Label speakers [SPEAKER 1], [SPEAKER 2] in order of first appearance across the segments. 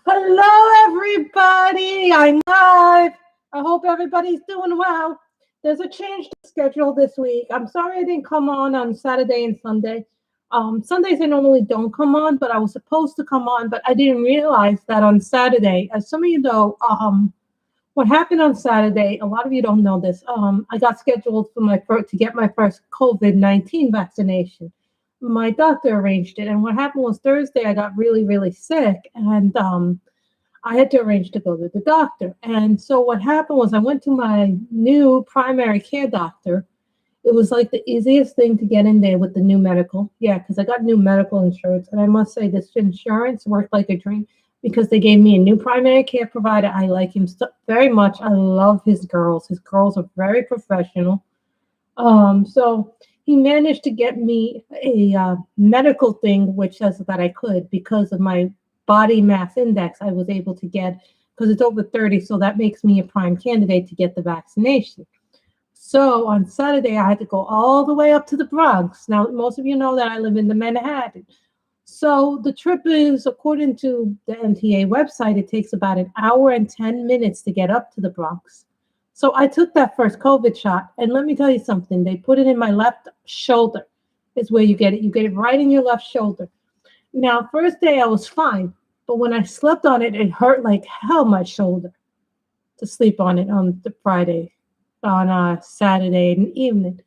[SPEAKER 1] Hello, everybody. I'm live. I hope everybody's doing well. There's a change to schedule this week. I'm sorry I didn't come on Saturday and Sunday. Sundays I normally don't come on, but I was supposed to come on, but I didn't realize that on Saturday, as some of you know, what happened on Saturday, a lot of you don't know this. I got scheduled to get my first COVID-19 vaccination. My doctor arranged it, and what happened was Thursday I got really, really sick, and I had to arrange to go to the doctor. And so what happened was I went to my new primary care doctor. It was like the easiest thing to get in there with the new medical. Yeah, because I got new medical insurance, and I must say this insurance worked like a dream because they gave me a new primary care provider. I like him very much. I love his girls. His girls are very professional. So he managed to get me a medical thing, which says that I could, because of my body mass index, I was able to get, because it's over 30, so that makes me a prime candidate to get the vaccination. So on Saturday, I had to go all the way up to the Bronx. Now, most of you know that I live in the Manhattan. So the trip is, according to the MTA website, it takes about an hour and 10 minutes to get up to the Bronx. So I took that first COVID shot, and let me tell you something. They put it in my left shoulder, is where you get it. You get it right in your left shoulder. Now, first day I was fine, but when I slept on it, it hurt like hell, my shoulder, to sleep on it on the Friday, on Saturday and evening.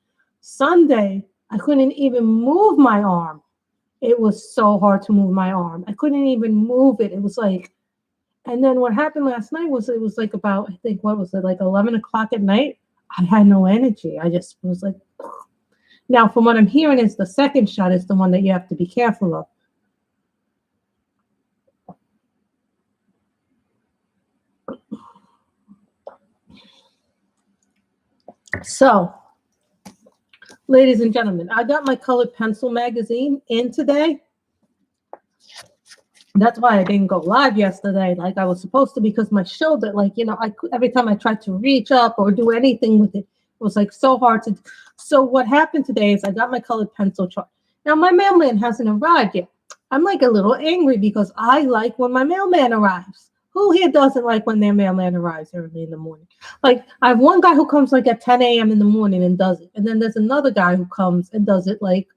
[SPEAKER 1] Sunday, I couldn't even move my arm. It was so hard to move my arm. I couldn't even move it. It was like, and then what happened last night was it was like about, I think, what was it, like 11 o'clock at night? I had no energy. I just was like, now from what I'm hearing is the second shot is the one that you have to be careful of. So, ladies and gentlemen, I got my colored pencil magazine in today. That's why I didn't go live yesterday like I was supposed to, because my shoulder, every time I tried to reach up or do anything with it, it was like so hard to. So what happened today is I got my colored pencil chart. Now my mailman hasn't arrived yet. I'm like a little angry because I like when my mailman arrives. Who here doesn't like when their mailman arrives early in the morning? Like, I have one guy who comes like at 10 a.m. in the morning and does it. And then there's another guy who comes and does it like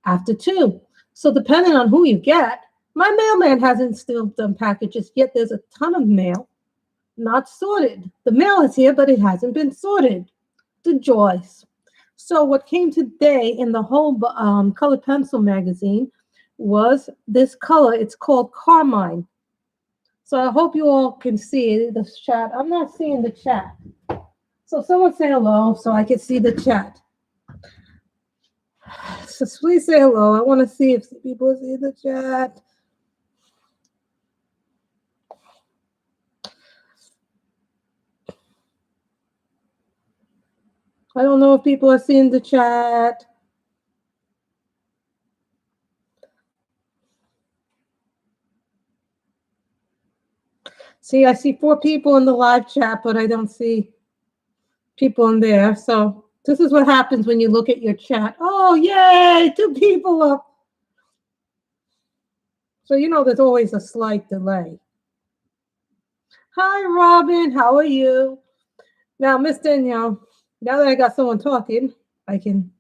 [SPEAKER 1] after 2. So depending on who you get, my mailman hasn't still done packages yet. There's a ton of mail not sorted. The mail is here, but it hasn't been sorted. The joys. So what came today in the whole colored pencil magazine was this color. It's called Carmine. So I hope you all can see the chat. I'm not seeing the chat. So someone say hello so I can see the chat. So please say hello. I want to see if people see the chat. I don't know if people are seeing the chat. See, I see 4 people in the live chat, but I don't see people in there. So this is what happens when you look at your chat. Oh, yay, 2 people up. So you know there's always a slight delay. Hi, Robin. How are you? Now, Miss Danielle, now that I got someone talking, I can.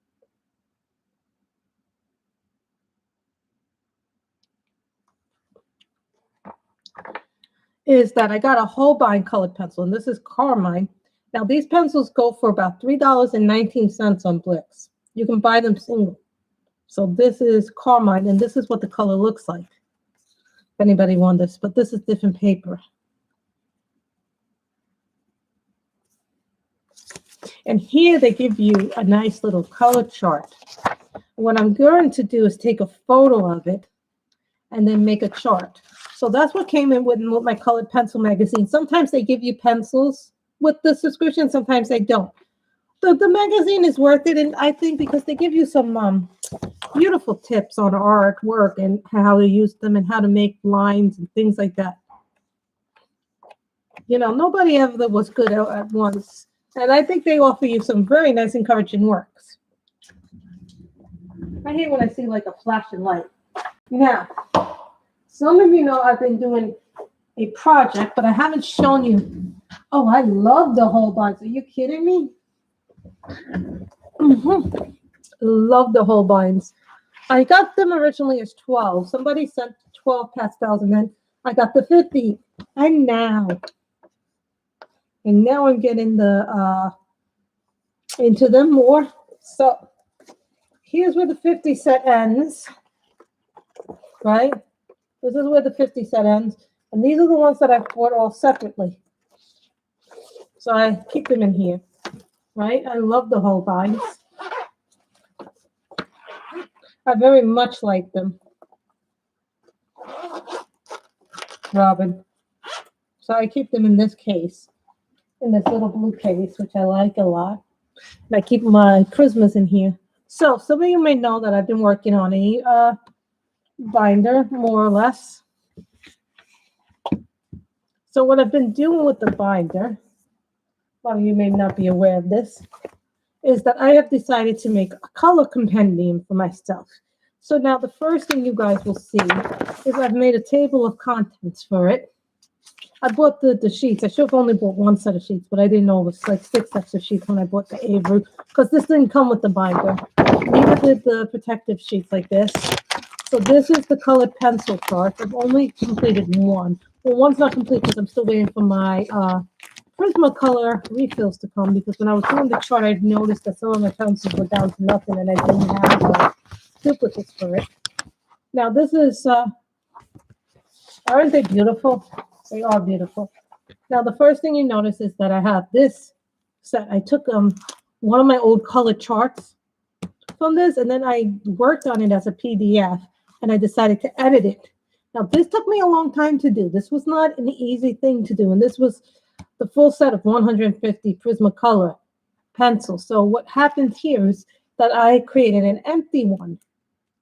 [SPEAKER 1] Is that I got a Holbein colored pencil, and this is Carmine. Now, these pencils go for about $3.19 on Blix. You can buy them single. So this is Carmine, and this is what the color looks like, if anybody wonders. But this is different paper. And here they give you a nice little color chart. What I'm going to do is take a photo of it and then make a chart. So that's what came in with my colored pencil magazine. Sometimes they give you pencils with the subscription, sometimes they don't. The magazine is worth it, and I think because they give you some beautiful tips on artwork and how to use them and how to make lines and things like that. You know, nobody ever was good at once. And I think they offer you some very nice, encouraging works. I hate when I see like a flashing light. Now, some of you know I've been doing a project, but I haven't shown you. Oh, I love the Holbeins. Are you kidding me? Love the Holbeins. I got them originally as 12. Somebody sent 12 pastels, and then I got the 50. And now I'm getting the into them more. So here's where the 50 set ends, right? This is where the 50 set ends. And these are the ones that I bought all separately. So I keep them in here, right? I love the Holbeins. I very much like them. Robin. So I keep them in this case, in this little blue case, which I like a lot. And I keep my Christmas in here. So some of you may know that I've been working on a binder, more or less. So what I've been doing with the binder, a lot of you may not be aware of this, is that I have decided to make a color compendium for myself. So now the first thing you guys will see is I've made a table of contents for it. I bought the sheets. I should have only bought one set of sheets, but I didn't know it was like 6 sets of sheets when I bought the Avery, because this didn't come with the binder. Neither did the protective sheets like this. So this is the colored pencil chart. I've only completed one. Well, one's not complete because I'm still waiting for my Prismacolor refills to come, because when I was doing the chart, I noticed that some of my pencils were down to nothing and I didn't have duplicates for it. Now this is, aren't they beautiful? They are beautiful. Now the first thing you notice is that I have this set. I took one of my old colored charts from this, and then I worked on it as a PDF, and I decided to edit it. Now this took me a long time to do. This was not an easy thing to do, and this was the full set of 150 Prismacolor pencils. So what happened here is that I created an empty one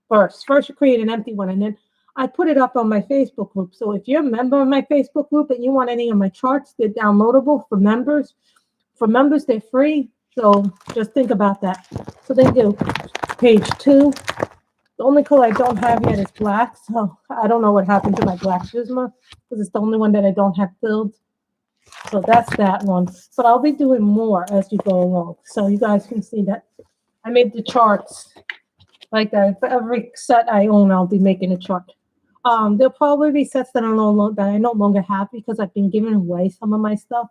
[SPEAKER 1] first. First you create an empty one, and then I put it up on my Facebook group. So if you're a member of my Facebook group and you want any of my charts, they're downloadable for members. For members, they're free. So just think about that. So they do page 2. The only color I don't have yet is black. So I don't know what happened to my black Prisma, because it's the only one that I don't have filled. So that's that one. But I'll be doing more as you go along. So you guys can see that I made the charts like that. For every set I own, I'll be making a chart. There'll probably be sets that I no longer have because I've been giving away some of my stuff.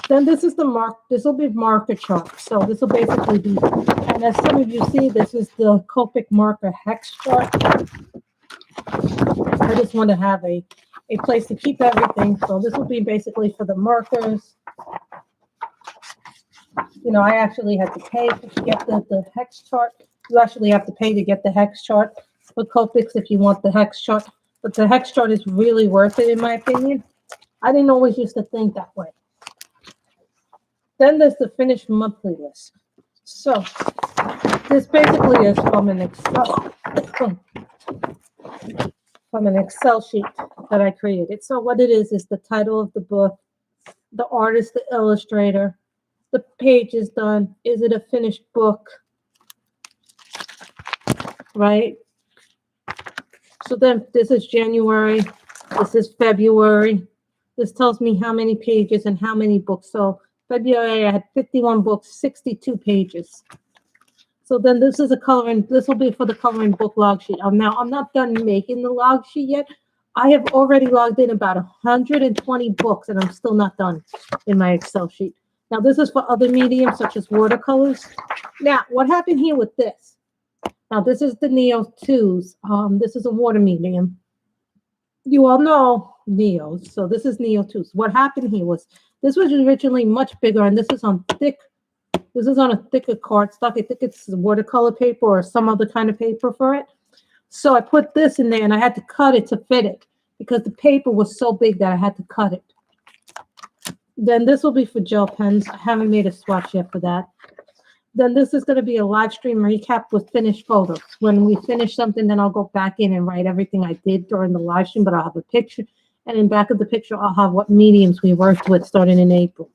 [SPEAKER 1] Then this is the this will be marker chart. So this will basically be, and as some of you see, this is the Copic marker hex chart. I just want to have a place to keep everything. So this will be basically for the markers. You know, I actually had to pay to get the hex chart. You actually have to pay to get the hex chart for Copics if you want the hex chart. But the hex chart is really worth it, in my opinion. I didn't always used to think that way. Then there's the finished monthly list. So this basically is from an Excel sheet that I created. So what it is the title of the book, the artist, the illustrator, the page is done. Is it a finished book? Right? So then this is January. This is February. This tells me how many pages and how many books. So February, I had 51 books, 62 pages. So then this is a coloring. This will be for the coloring book log sheet. Now, I'm not done making the log sheet yet. I have already logged in about 120 books, and I'm still not done in my Excel sheet. Now, this is for other mediums, such as watercolors. Now, what happened here with this? Now, this is the Neo 2s. This is a water medium. You all know Neos, so this is Neo 2s. What happened here was this was originally much bigger, and this is on thick. This is on a thicker cardstock. I think it's watercolor paper or some other kind of paper for it. So I put this in there, and I had to cut it to fit it because the paper was so big that I had to cut it. Then this will be for gel pens. I haven't made a swatch yet for that. Then this is going to be a live stream recap with finished photos. When we finish something, then I'll go back in and write everything I did during the live stream, but I'll have a picture. And in back of the picture, I'll have what mediums we worked with starting in April.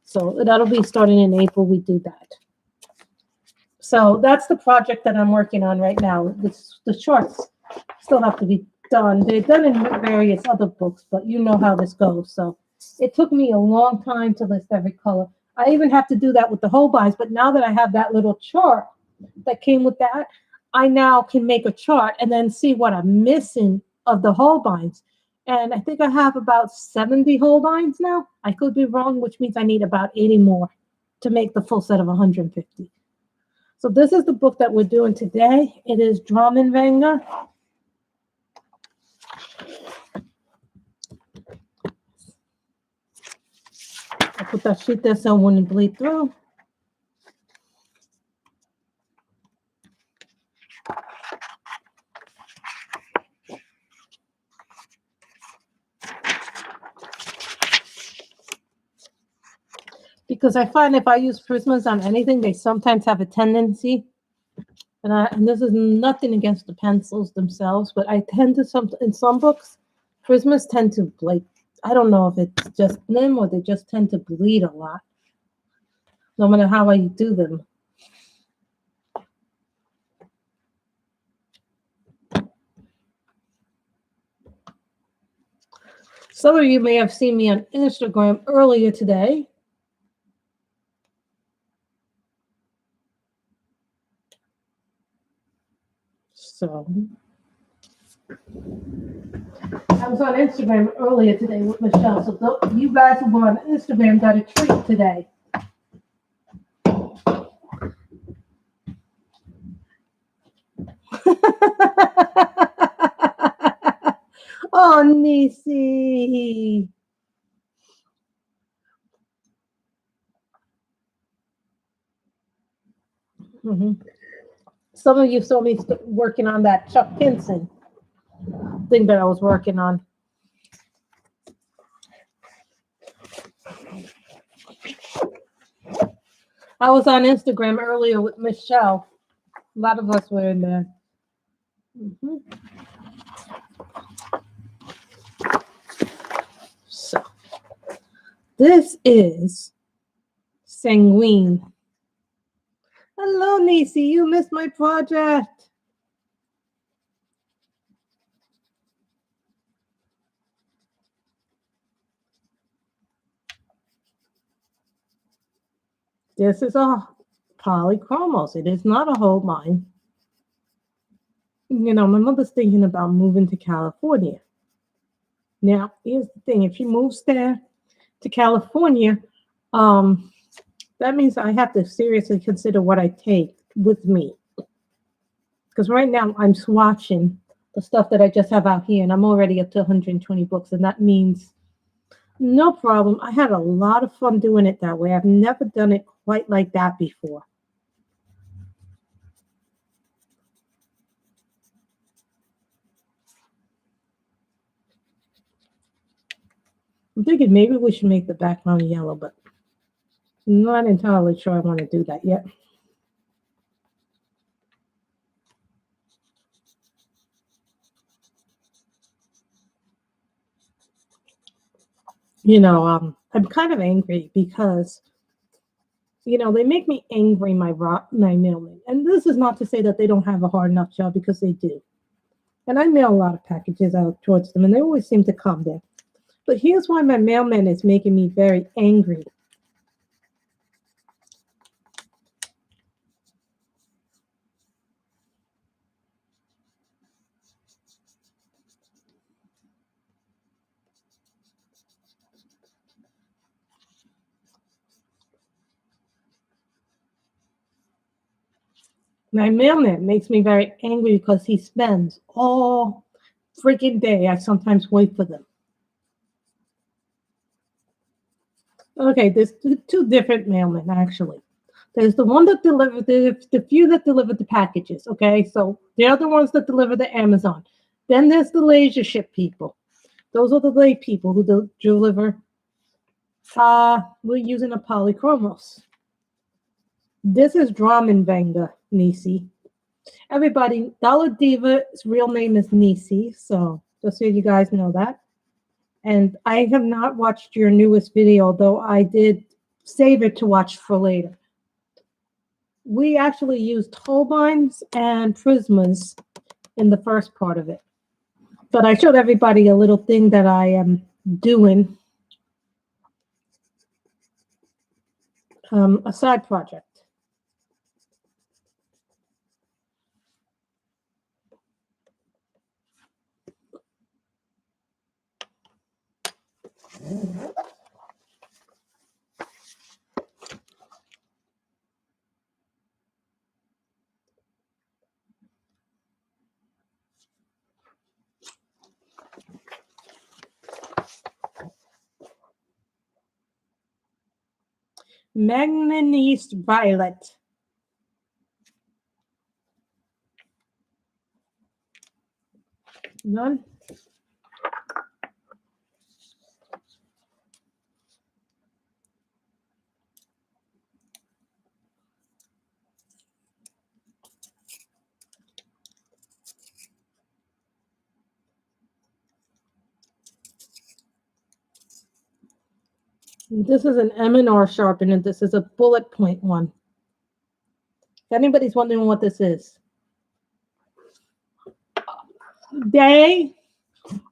[SPEAKER 1] So that'll be starting in April. We do that. So that's the project that I'm working on right now. The charts still have to be done. They're done in various other books, but you know how this goes. So it took me a long time to list every color. I even have to do that with the Holbeins, but now that I have that little chart that came with that, I now can make a chart and then see what I'm missing of the Holbeins. And I think I have about 70 Holbeins now. I could be wrong, which means I need about 80 more to make the full set of 150. So this is the book that we're doing today. It is Dromenvanger. I put that sheet there so it wouldn't bleed through. Because I find if I use prismas on anything, they sometimes have a tendency, and this is nothing against the pencils themselves, but I tend to, in some books, prismas tend to, like, I don't know if it's just them or they just tend to bleed a lot, no matter how I do them. Some of you may have seen me on Instagram earlier today. So I was on Instagram earlier today with Michelle. So you guys who were on Instagram got a treat today. Oh, Nisi. Some of you saw me working on that Chuck Kinson thing that I was working on. I was on Instagram earlier with Michelle. A lot of us were in there. So, this is Sanguine. Hello, Nisi. You missed my project. This is a polychromos. It is not a Holbein. You know, my mother's thinking about moving to California. Now, here's the thing. If she moves there to California, that means I have to seriously consider what I take with me. Because right now I'm swatching the stuff that I just have out here, and I'm already up to 120 books, and that means no problem. I had a lot of fun doing it that way. I've never done it quite like that before. I'm thinking maybe we should make the background yellow, but I'm not entirely sure I want to do that yet. You know, I'm kind of angry because, you know, they make me angry, my mailmen. And this is not to say that they don't have a hard enough job, because they do. And I mail a lot of packages out towards them, and they always seem to come there. But here's why my mailman is making me very angry. My mailman makes me very angry because he spends all freaking day. I sometimes wait for them. Okay, there's two different mailmen, actually. There's the one that delivered the few that delivered the packages. Okay, so the other ones that deliver the Amazon. Then there's the laser ship people. Those are the lay people who deliver. We're using a polychromos. This is Dromenvanger, Nisi. Everybody, Dollar Diva's real name is Nisi, so just so you guys know that. And I have not watched your newest video, though I did save it to watch for later. We actually used Holbeins and Prismas in the first part of it. But I showed everybody a little thing that I am doing, a side project. Manganese violet. None. This is an M&R sharpener. This is a bullet point one. If anybody's wondering what this is, they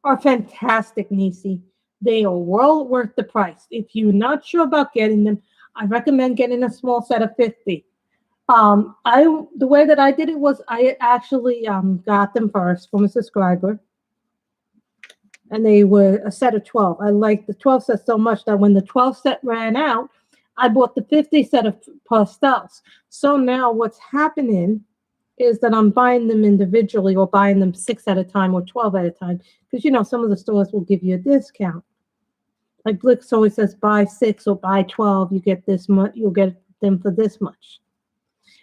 [SPEAKER 1] are fantastic, Nisi. They are well worth the price. If you're not sure about getting them, I recommend getting a small set of 50. The way that I did it was I actually got them first from a subscriber, and they were a set of 12. I liked the 12 set so much that when the 12 set ran out, I bought the 50 set of pastels. So now what's happening is that I'm buying them individually, or buying them 6 at a time or 12 at a time, because some of the stores will give you a discount. Like Blix always says, buy 6 or buy 12, you get this much. You'll get them for this much.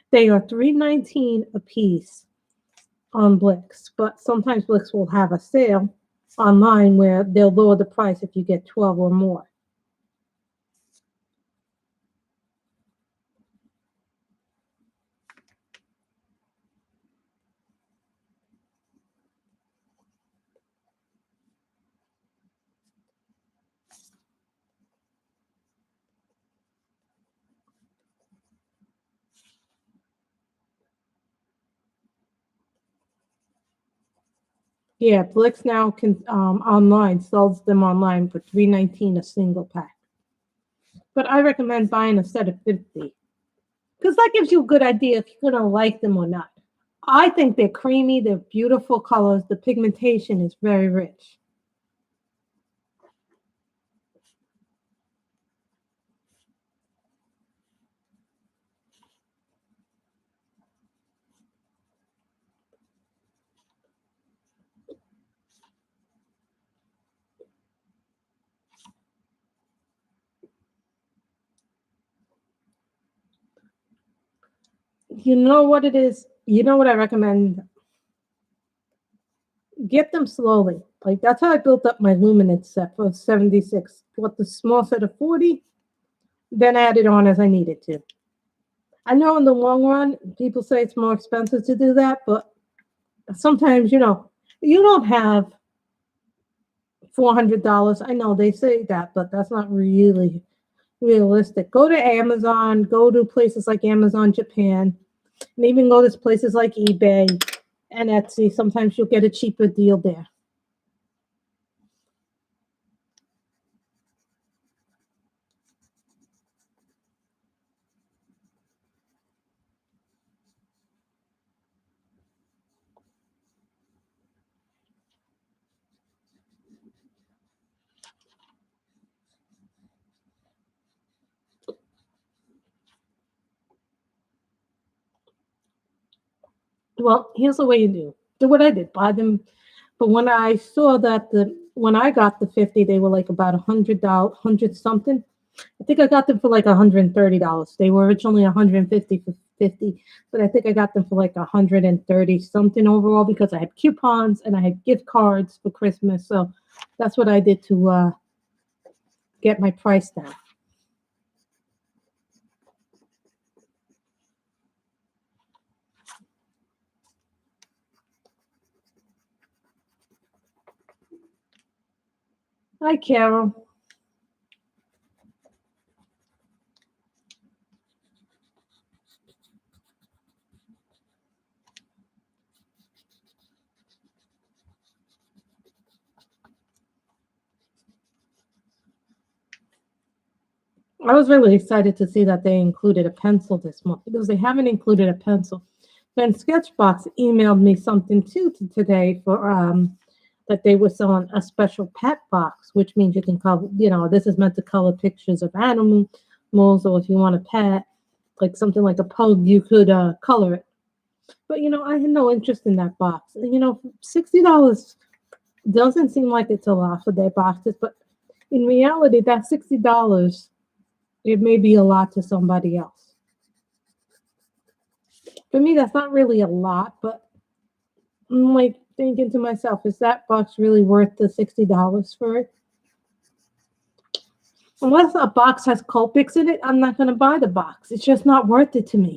[SPEAKER 1] They are $3.19 a piece on Blix, but sometimes Blix will have a sale online where they'll lower the price if you get 12 or more. Yeah, Blix now can online sells them online for $3.19 a single pack. But I recommend buying a set of 50, because that gives you a good idea if you're gonna like them or not. I think they're creamy, they're beautiful colors, the pigmentation is very rich. You know what it is? You know what I recommend? Get them slowly. Like, that's how I built up my luminance set for 76. Bought the small set of 40, then added on as I needed to. I know in the long run, people say it's more expensive to do that, but sometimes, you don't have $400. I know they say that, but that's not really realistic. Go to Amazon, go to places like Amazon Japan, and even go to places like eBay and Etsy. Sometimes you'll get a cheaper deal there. Well, here's the way you do what I did. Buy them. But when I saw that when I got the 50, they were like about $100, 100 something. I think I got them for like $130. They were originally 150 for 50, but I think I got them for like 130 something overall, because I had coupons and I had gift cards for Christmas. So that's what I did to get my price down. Hi, Carol. I was really excited to see that they included a pencil this month because they haven't included a pencil. Then Sketchbox emailed me something too today for that they were selling a special pet box, which means you can color. This is meant to color pictures of animals, or if you want a pet, like something like a pug, you could color it. But I had no interest in that box. And $60 doesn't seem like it's a lot for their boxes, but in reality, that $60, it may be a lot to somebody else. For me, that's not really a lot, but I'm like thinking to myself, is that box really worth the $60 for it? Unless a box has Copics in it, I'm not going to buy the box. It's just not worth it to me.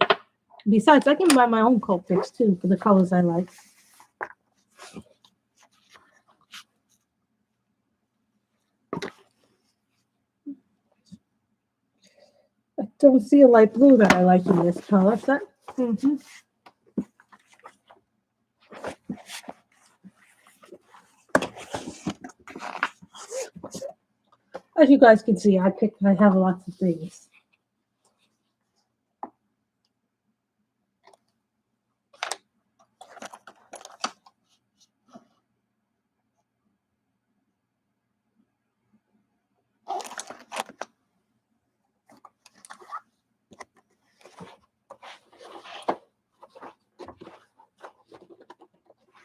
[SPEAKER 1] Besides, I can buy my own Copics too for the colors I like. I don't see a light blue that I like in this color set. As you guys can see, I have lots of things.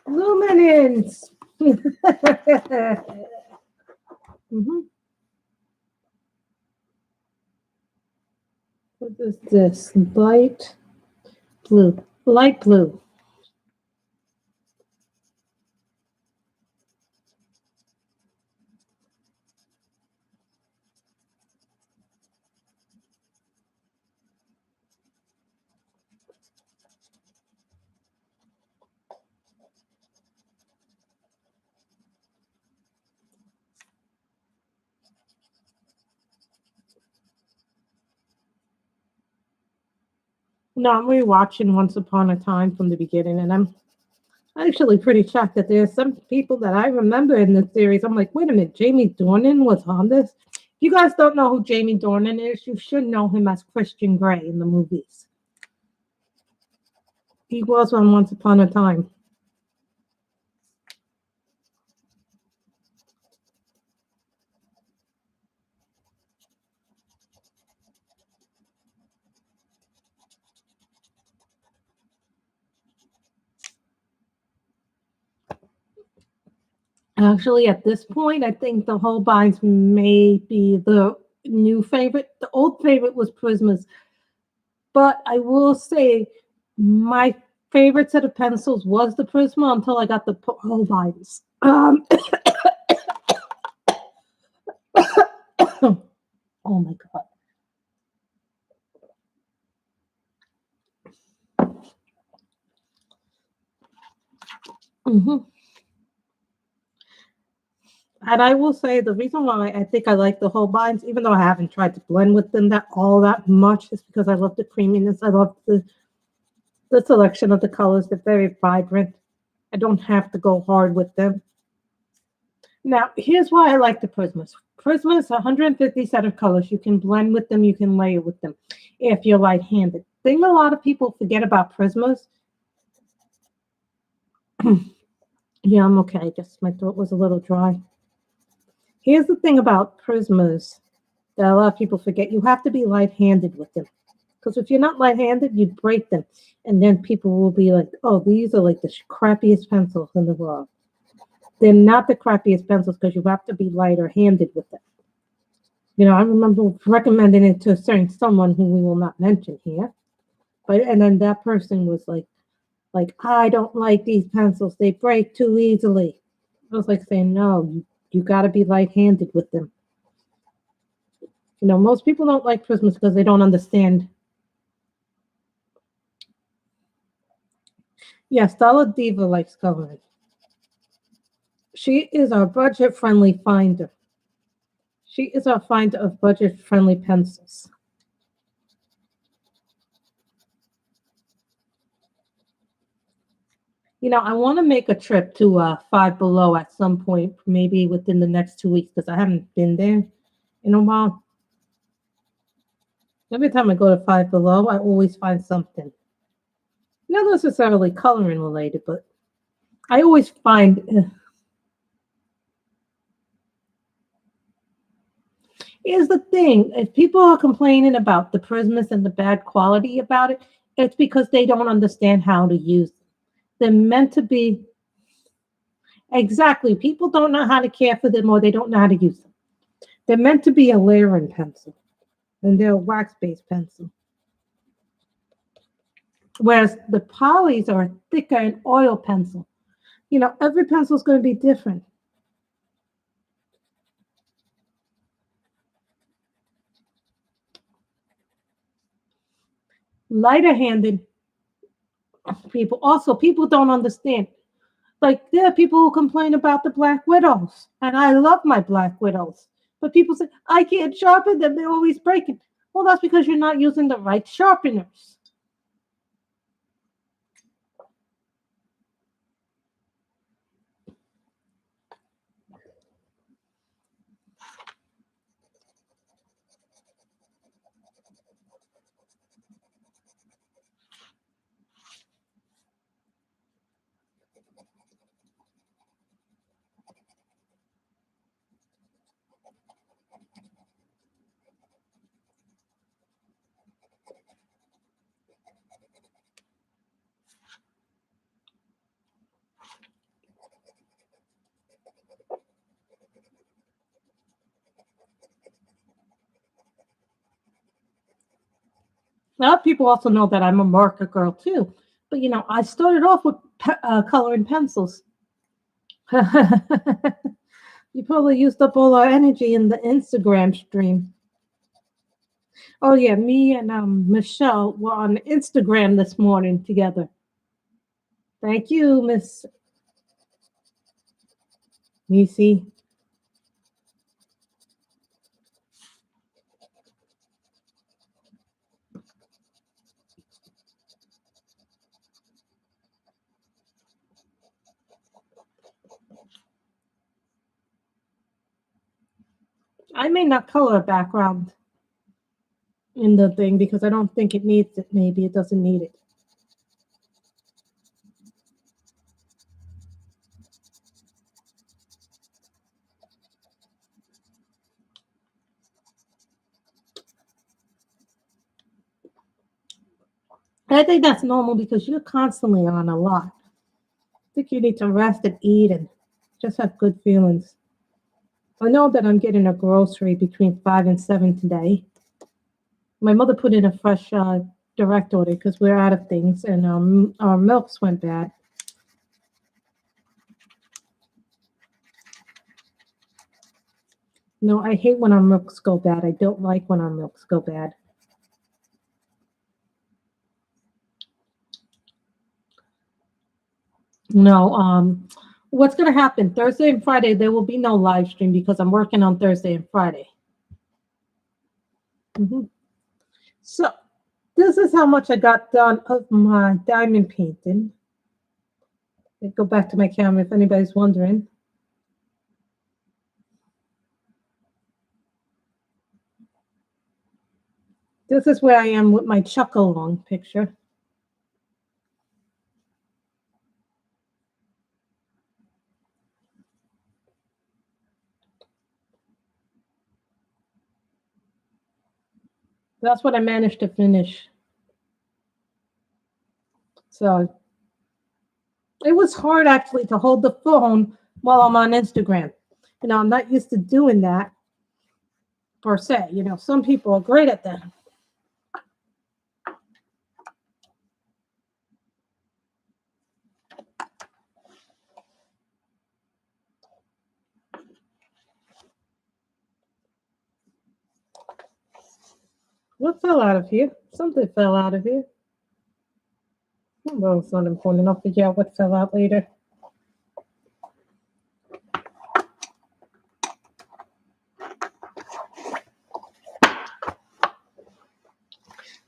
[SPEAKER 1] Luminance. What is this? Light blue. Light blue. No, I'm rewatching Once Upon a Time from the beginning, and I'm actually pretty shocked that there's some people that I remember in the series. I'm like, wait a minute, Jamie Dornan was on this? If you guys don't know who Jamie Dornan is, you should know him as Christian Grey in the movies. He was on Once Upon a Time. Actually, at this point, I think the Holbeins may be the new favorite. The old favorite was Prisma's. But I will say my favorite set of pencils was the Prisma until I got the Holbeins. Oh my God. And I will say the reason why I think I like the Holbeins, even though I haven't tried to blend with them that much, is because I love the creaminess. I love the selection of the colors. They're very vibrant. I don't have to go hard with them. Now, here's why I like the Prismas. Prismas, 150 set of colors. You can blend with them. You can layer with them if you're light-handed. Thing a lot of people forget about Prismas. Yeah, I'm okay. Just my throat was a little dry. Here's the thing about Prismas that a lot of people forget. You have to be light-handed with them. Because if you're not light-handed, you break them. And then people will be like, oh, these are like the crappiest pencils in the world. They're not the crappiest pencils because you have to be lighter-handed with them. I remember recommending it to a certain someone who we will not mention here. And then that person was like, I don't like these pencils. They break too easily. I was like saying, no, you got to be light-handed with them. Most people don't like Christmas because they don't understand. Yeah, Stella Diva likes coloring. She is our budget-friendly finder. She is our finder of budget-friendly pencils. I want to make a trip to Five Below at some point, maybe within the next 2 weeks, because I haven't been there in a while. Every time I go to Five Below, I always find something. Not necessarily coloring related, but I always find. Here's the thing: if people are complaining about the prismas and the bad quality about it, it's because they don't understand how to use them. They're meant to be exactly. People don't know how to care for them, or they don't know how to use them. They're meant to be a layering pencil, and they're a wax-based pencil. Whereas the polys are thicker and oil pencil. You know, every pencil is going to be different. Lighter handed people. Also, people don't understand. Like, there are people who complain about the Black Widows, and I love my Black Widows. But people say, I can't sharpen them, they're always breaking. Well, that's because you're not using the right sharpeners. Now, people also know that I'm a marker girl too. But, you know, I started off with coloring pencils. You probably used up all our energy in the Instagram stream. Oh yeah, me and Michelle were on Instagram this morning together. Thank you, Miss Nisi. I may not color a background in the thing because I don't think it needs it. Maybe it doesn't need it. And I think that's normal because you're constantly on a lot. I think you need to rest and eat and just have good feelings. I know that I'm getting a grocery between 5 and 7 today. My mother put in a fresh direct order because we're out of things and our milks went bad. No, I hate when our milks go bad. I don't like when our milks go bad. No, what's going to happen Thursday and Friday? There will be no live stream because I'm working on Thursday and Friday. So, this is how much I got done of my diamond painting. I'll go back to my camera if anybody's wondering. This is where I am with my chuck-along picture. That's what I managed to finish. So it was hard actually to hold the phone while I'm on Instagram. You know, I'm not used to doing that per se. You know, some people are great at that. What fell out of here? Something fell out of here. Well, it's not important. I'll figure out what fell out later.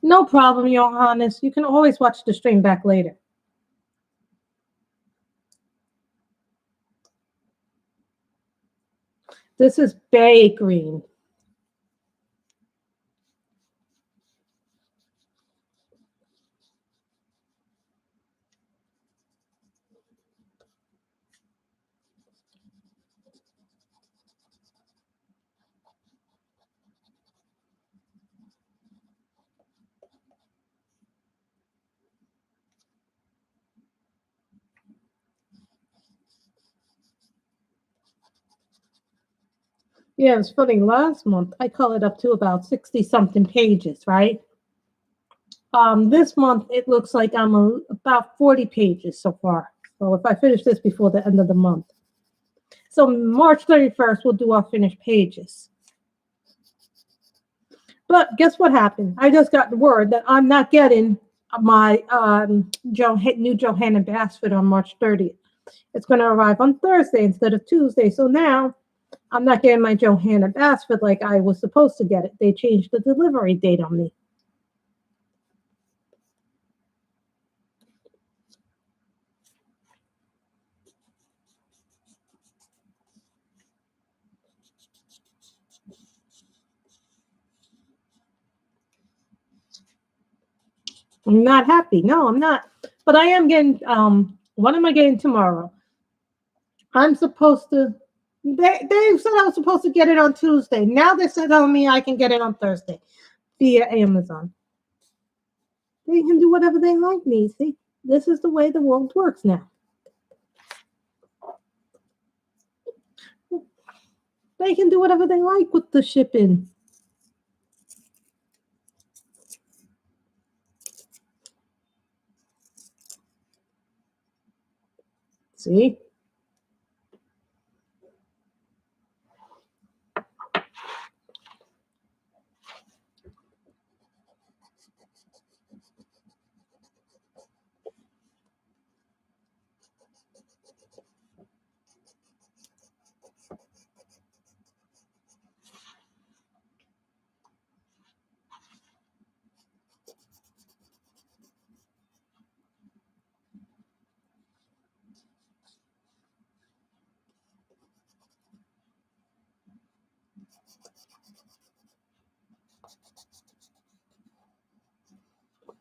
[SPEAKER 1] No problem, Johannes. You can always watch the stream back later. This is bay green. Yeah, it's funny. Last month I colored up to about 60 something pages, right? This month it looks like I'm about 40 pages so far. So if I finish this before the end of the month. So March 31st we'll do our finished pages. But guess what happened? I just got the word that I'm not getting my new Johanna Basford on March 30th. It's going to arrive on Thursday instead of Tuesday. So now I'm not getting my Johanna Basford like I was supposed to get it. They changed the delivery date on me. I'm not happy. No, I'm not. But I am getting, what am I getting tomorrow? I'm supposed to, they said I was supposed to get it on Tuesday. Now they said on me I can get it on Thursday via Amazon. They can do whatever they like, Niecy. This is the way the world works now. They can do whatever they like with the shipping. See?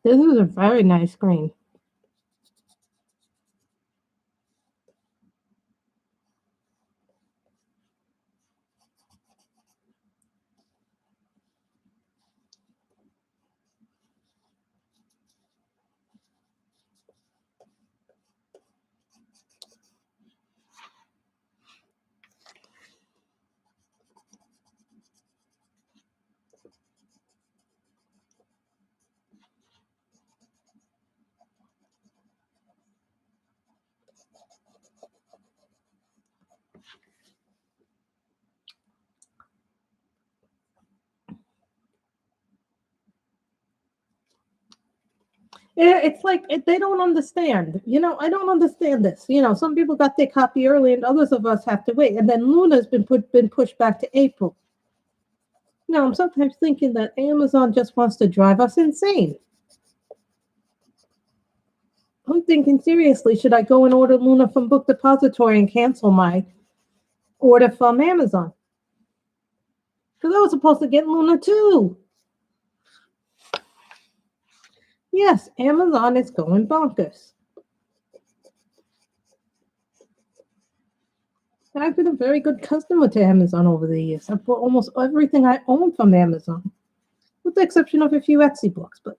[SPEAKER 1] This is a very nice screen. It's like they don't understand. I don't understand this. Some people got their copy early, and others of us have to wait. And then Luna's been pushed back to April. I'm sometimes thinking that Amazon just wants to drive us insane. I'm thinking seriously, should I go and order Luna from Book Depository and cancel my order from Amazon? Because I was supposed to get Luna too. Yes, Amazon is going bonkers. I've been a very good customer to Amazon over the years. I've bought almost everything I own from Amazon, with the exception of a few Etsy books. But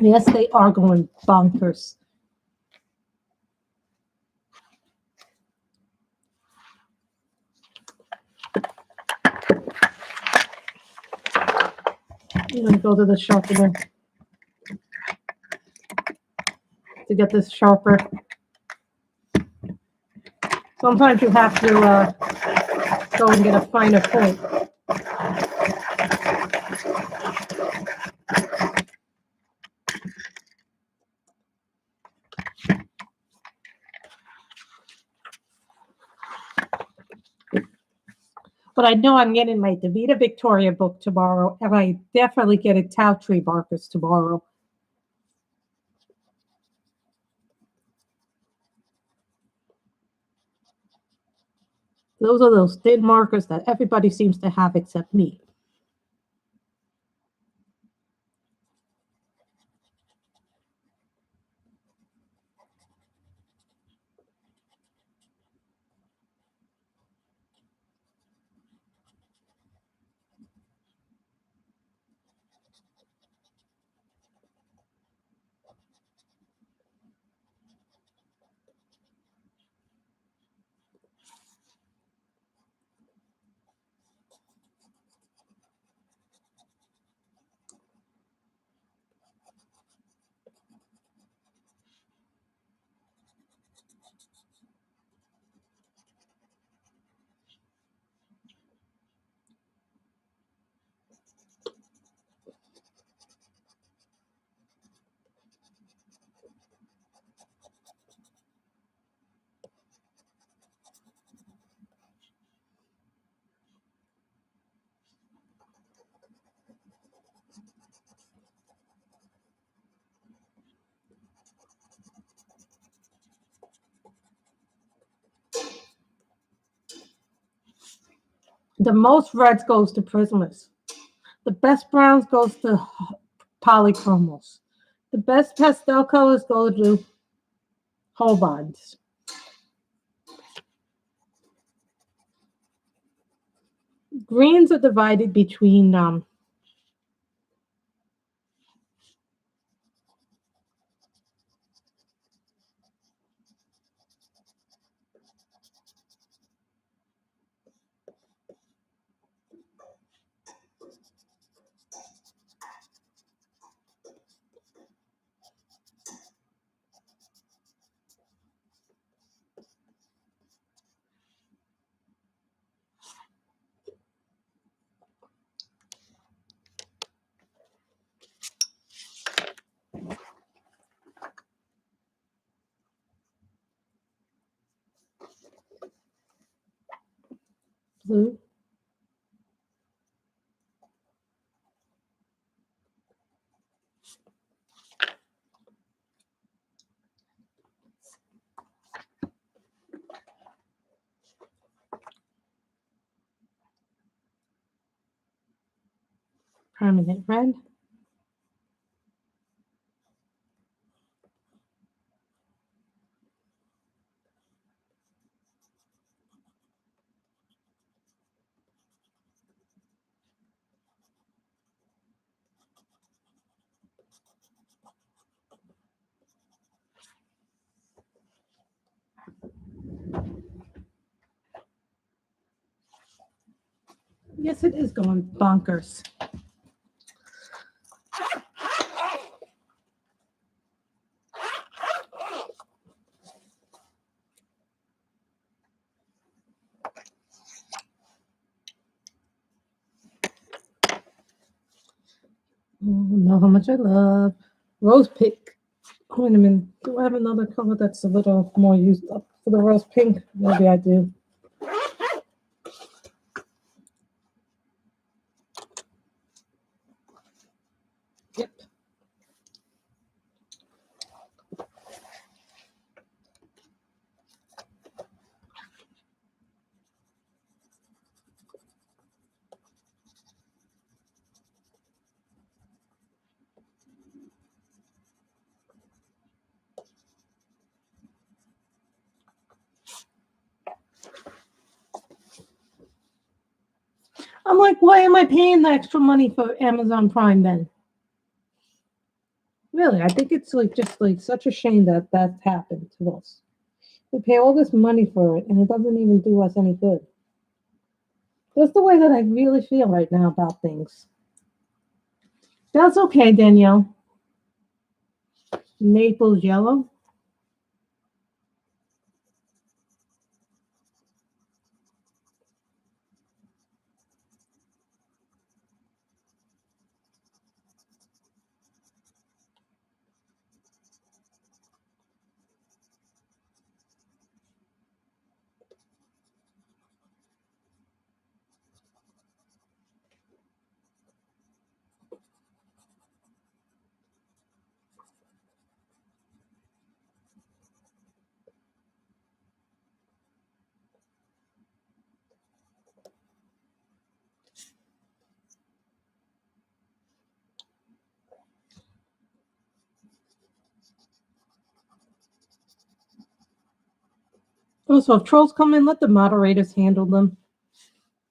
[SPEAKER 1] yes, they are going bonkers. I'm going to go to the sharpener to get this sharper. Sometimes you have to go and get a finer point. But I know I'm getting my Davida Victoria book tomorrow, and I definitely get a Tau Tree Barkers tomorrow. Those are those thin markers that everybody seems to have except me. The most reds goes to prismers. The best browns goes to polychromals. The best pastel colors go to whole bonds. Greens are divided between blue. Permanent red. Yes, it is going bonkers. Oh, know how much I love rose pink. Wait a minute. Do I have another color that's a little more used up for the rose pink? Maybe I do. Yep. I'm like, why am I paying the extra money for Amazon Prime then? Really, I think it's like just like such a shame that that's happened to us. We pay all this money for it, and it doesn't even do us any good. That's the way that I really feel right now about things. That's okay, Danielle. Naples yellow. Also, if trolls come in, let the moderators handle them.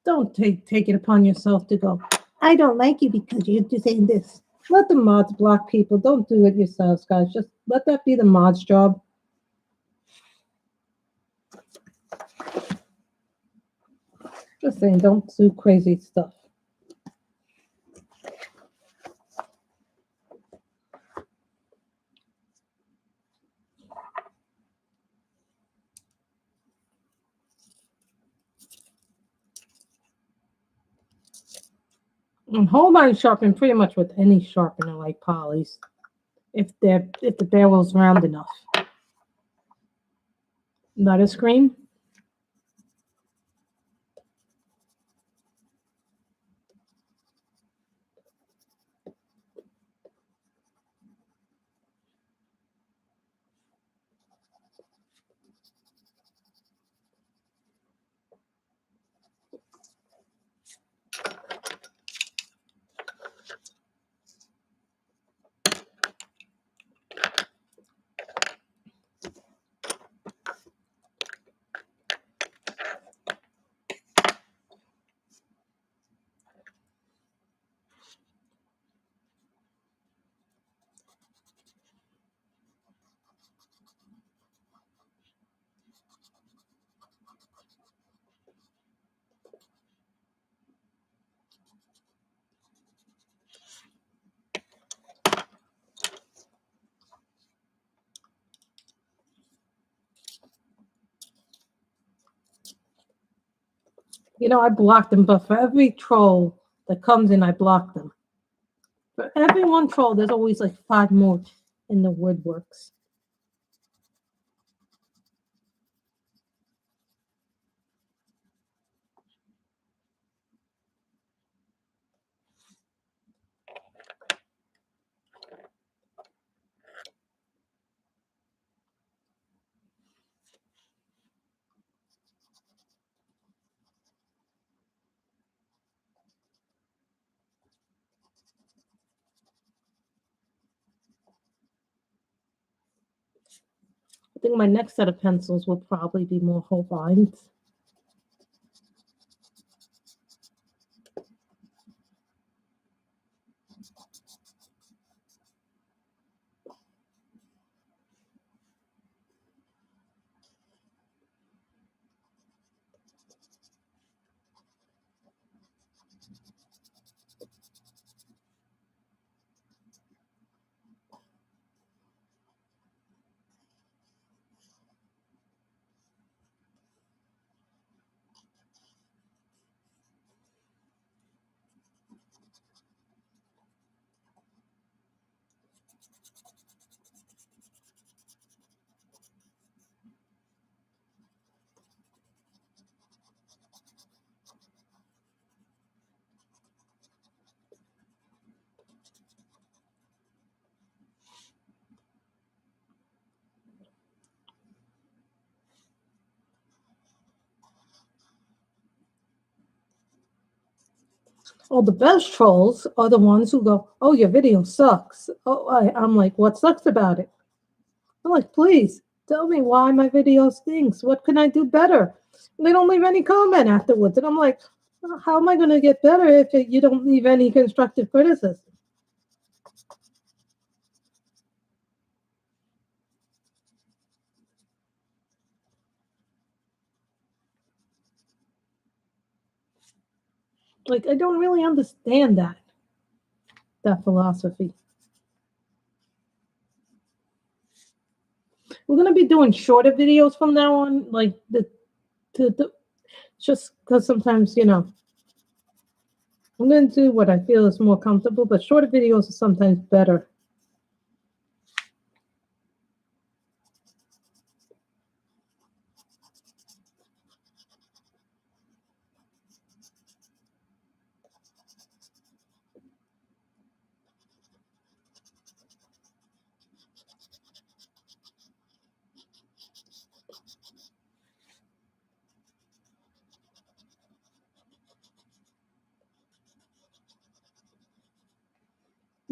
[SPEAKER 1] Don't take it upon yourself to go, I don't like you because you're just saying this. Let the mods block people. Don't do it yourselves, guys. Just let that be the mods' job. Just saying, don't do crazy stuff. And whole line sharpen pretty much with any sharpener like Polly's, if the barrel's round enough. Not a screen. You know, I block them, but for every troll that comes in, I block them. For every one troll, there's always like 5 more in the woodworks. I think my next set of pencils will probably be more whole lines. Oh, the best trolls are the ones who go, oh, your video sucks. Oh, I'm like, what sucks about it? I'm like, please tell me why my video stinks. What can I do better? And they don't leave any comment afterwards. And I'm like, how am I going to get better if you don't leave any constructive criticism? Like, I don't really understand that philosophy. We're going to be doing shorter videos from now on, like just because sometimes, you know, I'm going to do what I feel is more comfortable, but shorter videos are sometimes better.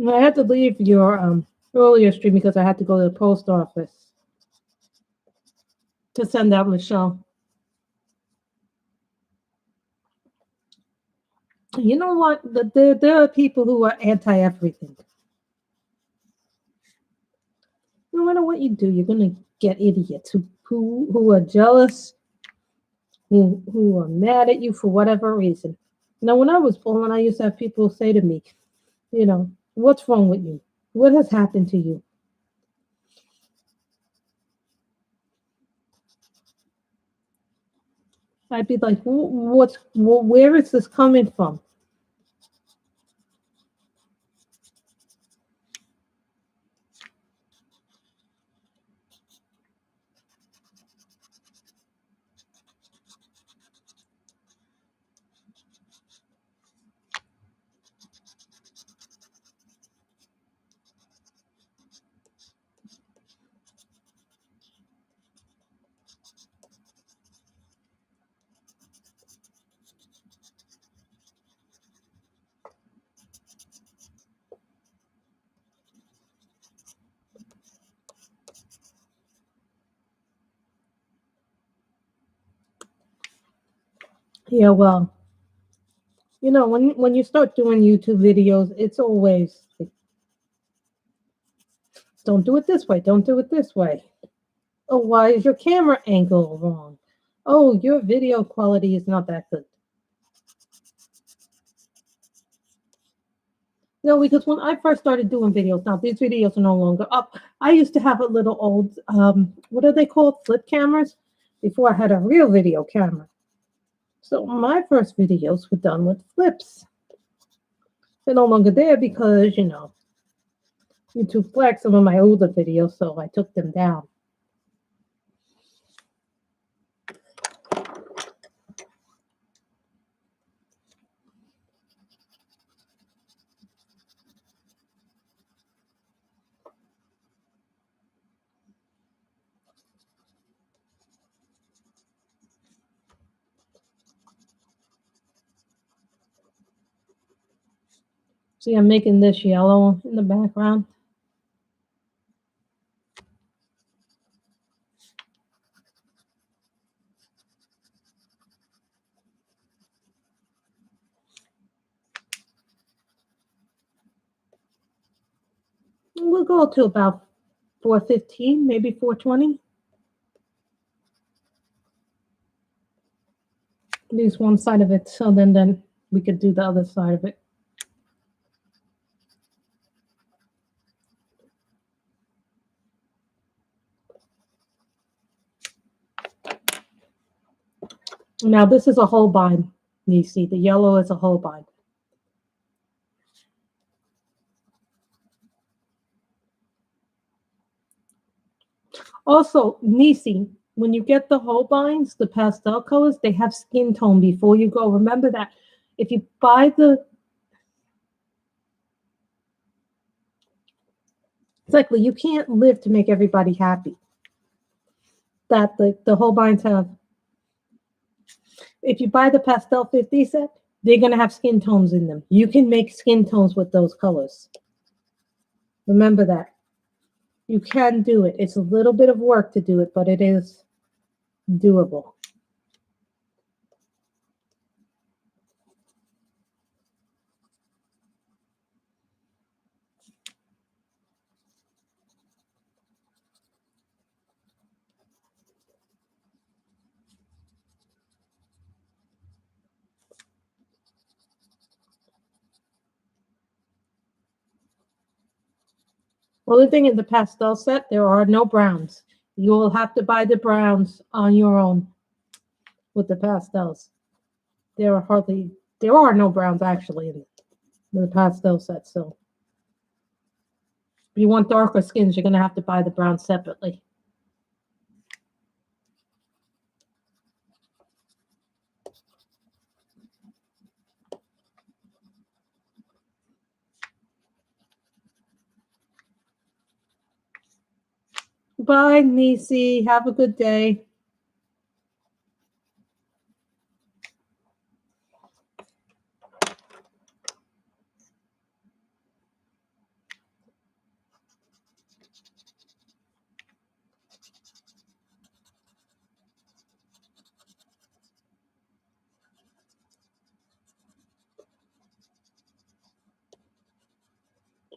[SPEAKER 1] I had to leave your earlier stream because I had to go to the post office. to send out, Michelle. You know what? There are people who are anti everything. No matter what you do, you're gonna get idiots who are jealous, who are mad at you for whatever reason. Now, when I was born, I used to have people say to me, what's wrong with you? What has happened to you? I'd be like, where is this coming from? Yeah, well, when you start doing YouTube videos, it's always like, don't do it this way, don't do it this way. Oh, why is your camera angle wrong? Oh, your video quality is not that good. No, because when I first started doing videos, now these videos are no longer up. I used to have a little old, what are they called? Flip cameras before I had a real video camera. So my first videos were done with flips. They're no longer there because, YouTube flagged some of my older videos, so I took them down. See, I'm making this yellow in the background. We'll go to about 4:15, maybe 4:20. Use one side of it, so then we could do the other side of it. Now this is a Holbein. You see, the yellow is a Holbein. Also, Nisi, when you get the Holbeins, the pastel colors, they have skin tone before you go. Remember that. If you buy exactly, you can't live to make everybody happy. That the Holbeins have. If you buy the pastel 50 set, they're gonna have skin tones in them. You can make skin tones with those colors. Remember that. You can do it. It's a little bit of work to do it, but it is doable. Only thing in the pastel set, there are no browns. You will have to buy the browns on your own with the pastels. There are no browns actually in the pastel set. So if you want darker skins, you're gonna have to buy the browns separately. Bye, Nisi. Have a good day.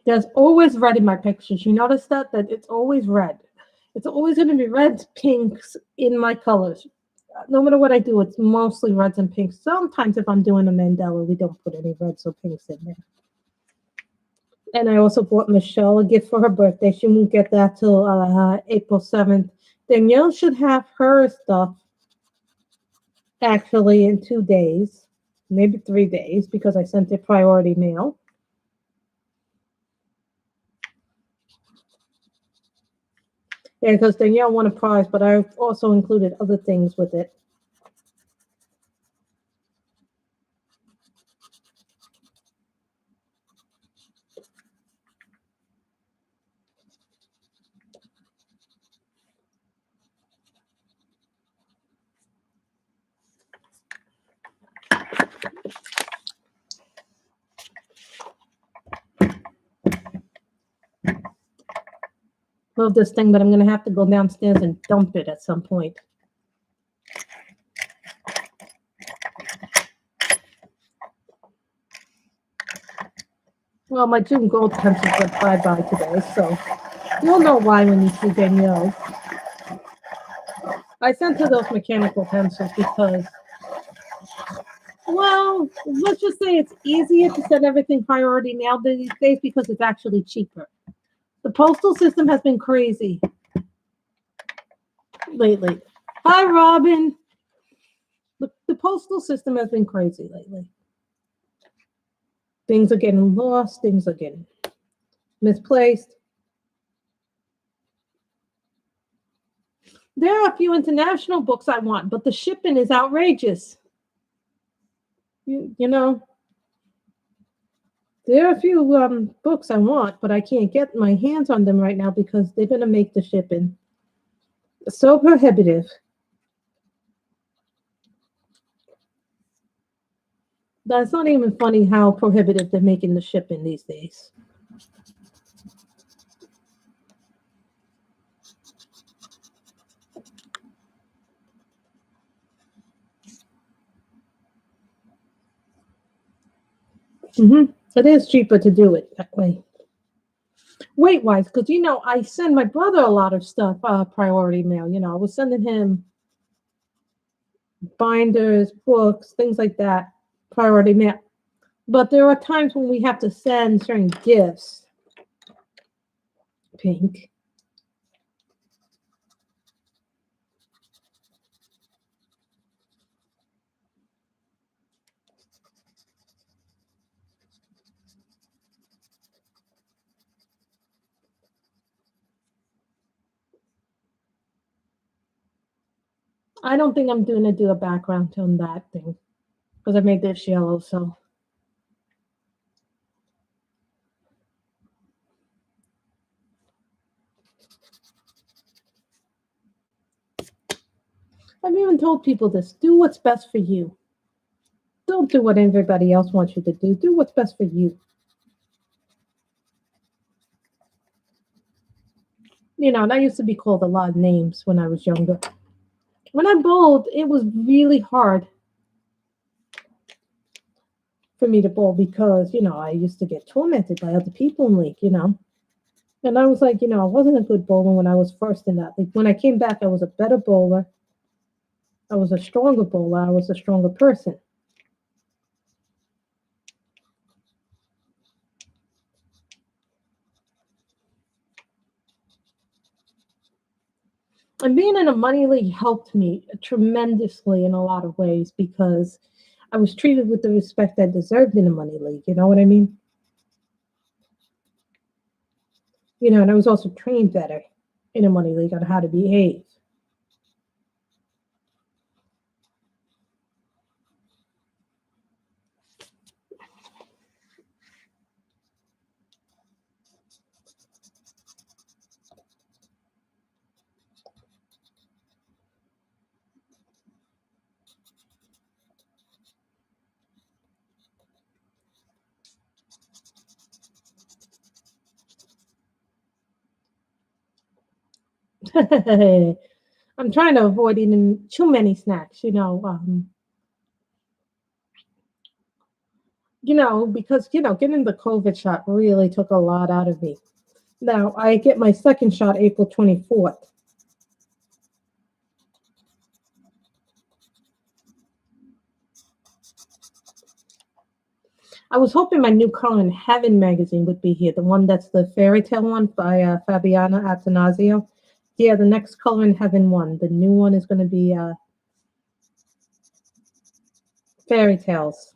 [SPEAKER 1] There's always red in my pictures. You notice that? That it's always red. It's always going to be reds, pinks in my colors. No matter what I do, it's mostly reds and pinks. Sometimes if I'm doing a mandala, we don't put any reds or pinks in there. And I also bought Michelle a gift for her birthday. She won't get that till April 7th. Danielle should have her stuff actually in 2 days, maybe 3 days, because I sent it priority mail. Yeah, because Danielle won a prize, but I've also included other things with it. Love this thing, but I'm going to have to go downstairs and dump it at some point. Well, my June Gold pencils went bye-bye today, so you'll know why when you see Danielle. I sent her those mechanical pencils because, well, let's just say it's easier to send everything priority now these days because it's actually cheaper. The postal system has been crazy lately. Hi, Robin. The postal system has been crazy lately. Things are getting lost. Things are getting misplaced. There are a few international books I want, but the shipping is outrageous. You know, there are a few books I want, but I can't get my hands on them right now because they're going to make the shipping so prohibitive. That's not even funny how prohibitive they're making the shipping these days. It is cheaper to do it that way. Weight-wise, because, I send my brother a lot of stuff, priority mail. I was sending him binders, books, things like that, priority mail. But there are times when we have to send certain gifts. Pink. I don't think I'm going to do a background on that thing because I made this yellow, so. I've even told people this. Do what's best for you. Don't do what everybody else wants you to do. Do what's best for you. And I used to be called a lot of names when I was younger. When I bowled, it was really hard for me to bowl because, I used to get tormented by other people in league, And I was like, I wasn't a good bowler when I was first in that league. When I came back, I was a better bowler. I was a stronger bowler. I was a stronger person. And being in a money league helped me tremendously in a lot of ways because I was treated with the respect I deserved in a money league. You know what I mean? And I was also trained better in a money league on how to behave. I'm trying to avoid eating too many snacks, because, getting the COVID shot really took a lot out of me. Now, I get my second shot April 24th. I was hoping my new Color in Heaven magazine would be here, the one that's the fairy tale one by Fabiana Attanasio. Yeah, the next Color in Heaven one. The new one is going to be fairy tales.